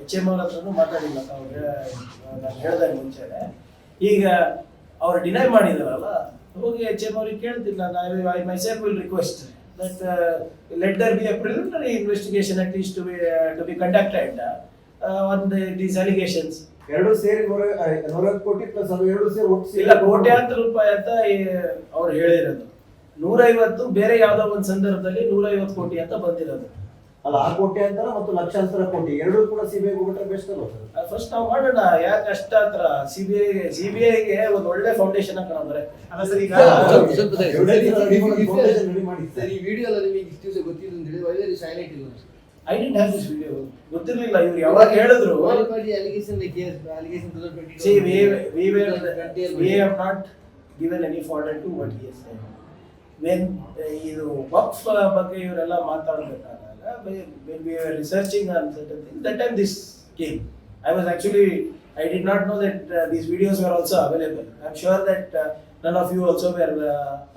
HM ಅವ್ರ ಹತ್ರನೂ ಮಾತಾಡಿಲ್ಲ. ನಾನು ಹೇಳ್ದಾಗ ಮುಂಚೆನೆ ಈಗ ಅವ್ರು ಡಿನೈ ಮಾಡಿದಾರಲ್ಲ, ಹೋಗಿ HM ಅವ್ರಿಗೆ ಕೇಳ್ತಿಲ್ಲ. I myself will request that let there be a preliminary investigation at least to be conducted on these allegations. ಎರಡು ಸೇರಿ 150 ಕೋಟಿ ಪ್ಲಸ್ ಅದು ಎರಡು ಸೇರಿ ಒಟ್ಟು ಇಲ್ಲ, ಕೋಟ್ಯಾಂತರ ರೂಪಾಯಿ ಅಂತ ಅವ್ರು ಹೇಳಿರೋದು. 150 ಬೇರೆ ಯಾವ್ದೋ ಒಂದು ಸಂದರ್ಭದಲ್ಲಿ 150 ಕೋಟಿ ಅಂತ ಬಂದಿರೋದು ಅಲ್ಲ. 6 ಕೋಟಿ ಅಂತಾರ ಮತ್ತು ಲಕ್ಷಾಂತರ ಕೋಟಿ ಎರಡು ಕೂಡ ಸಿಬಿಐ ಹೋಗ್ಬಿಟ್ರೆ ಬೆಸ್ಟ್ ಅಲ್ವಾ ಸರ್? ಫಸ್ಟ್ ನಾವು ಮಾಡೋಣ, ಯಾಕೆ ಅಷ್ಟ ಹತ್ರ ಸಿಬಿಐಗೆ ಒಂದು ಒಳ್ಳೆ ಫೌಂಡೇಶನ್ ಹಾಕೋಣ ಬರೇ. ಅಲ್ಲ ಸರ್, ಈಗ ರೆಡಿ ಮಾಡಿ ಸರ್. ಈ ವಿಡಿಯೋ ಎಲ್ಲ ನಿಮಗೆ ಇಷ್ಟು ದಿವಸ ಗೊತ್ತಿದ್ದು ಅಂತ ಹೇಳಿ ವೈ ಸೈಲೆಂಟ್ ಇಲ್ಲ? I did have this video, ಗೊತ್ತಿರಲಿಲ್ಲ. ಇವ್ರು ಯಾವಾಗ ಹೇಳಿದ್ರು allegation like yes, allegation 2022. See, we have not given any fodder to what he has said. When ಇದು ವಕ್ಫ್ ಬಗ್ಗೆ ಇವರೆಲ್ಲ ಮಾತಾಡಬೇಕಾದಾಗ, when we were researching on certain things, that time this came. I did not know that these videos were also available. I'm sure that none of you also were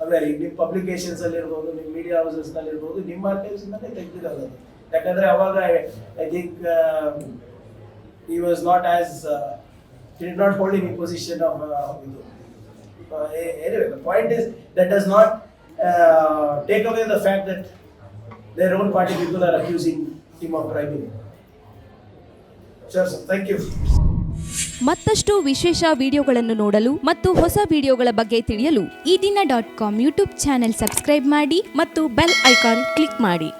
aware. ನಿಮ್ಮ publications ಅಲ್ಲಿ ಇರ್ಬೋದು, ನಿಮ್ಮ media houses ನಲ್ಲಿ ಇರ್ಬೋದು, ನಿಮ್ಮ archives ಇಂದಾನೆ ತೆಗೆದಿರೋದು. ಯಾಕಂದ್ರೆ ಅವಾಗ I think he was not as he did not hold any position of anyway, the point is that does not take away the fact that their own party people are accusing him of bribing. Sure, sir. Thank you. ಮತ್ತಷ್ಟು ವಿಶೇಷ ವಿಡಿಯೋಗಳನ್ನು ನೋಡಲು ಮತ್ತು ಹೊಸ ವಿಡಿಯೋಗಳ ಬಗ್ಗೆ ತಿಳಿಯಲು EDina.com YouTube channel subscribe ಮಾಡಿ ಮತ್ತು ಬೆಲ್ ಐಕಾನ್ ಕ್ಲಿಕ್ ಮಾಡಿ.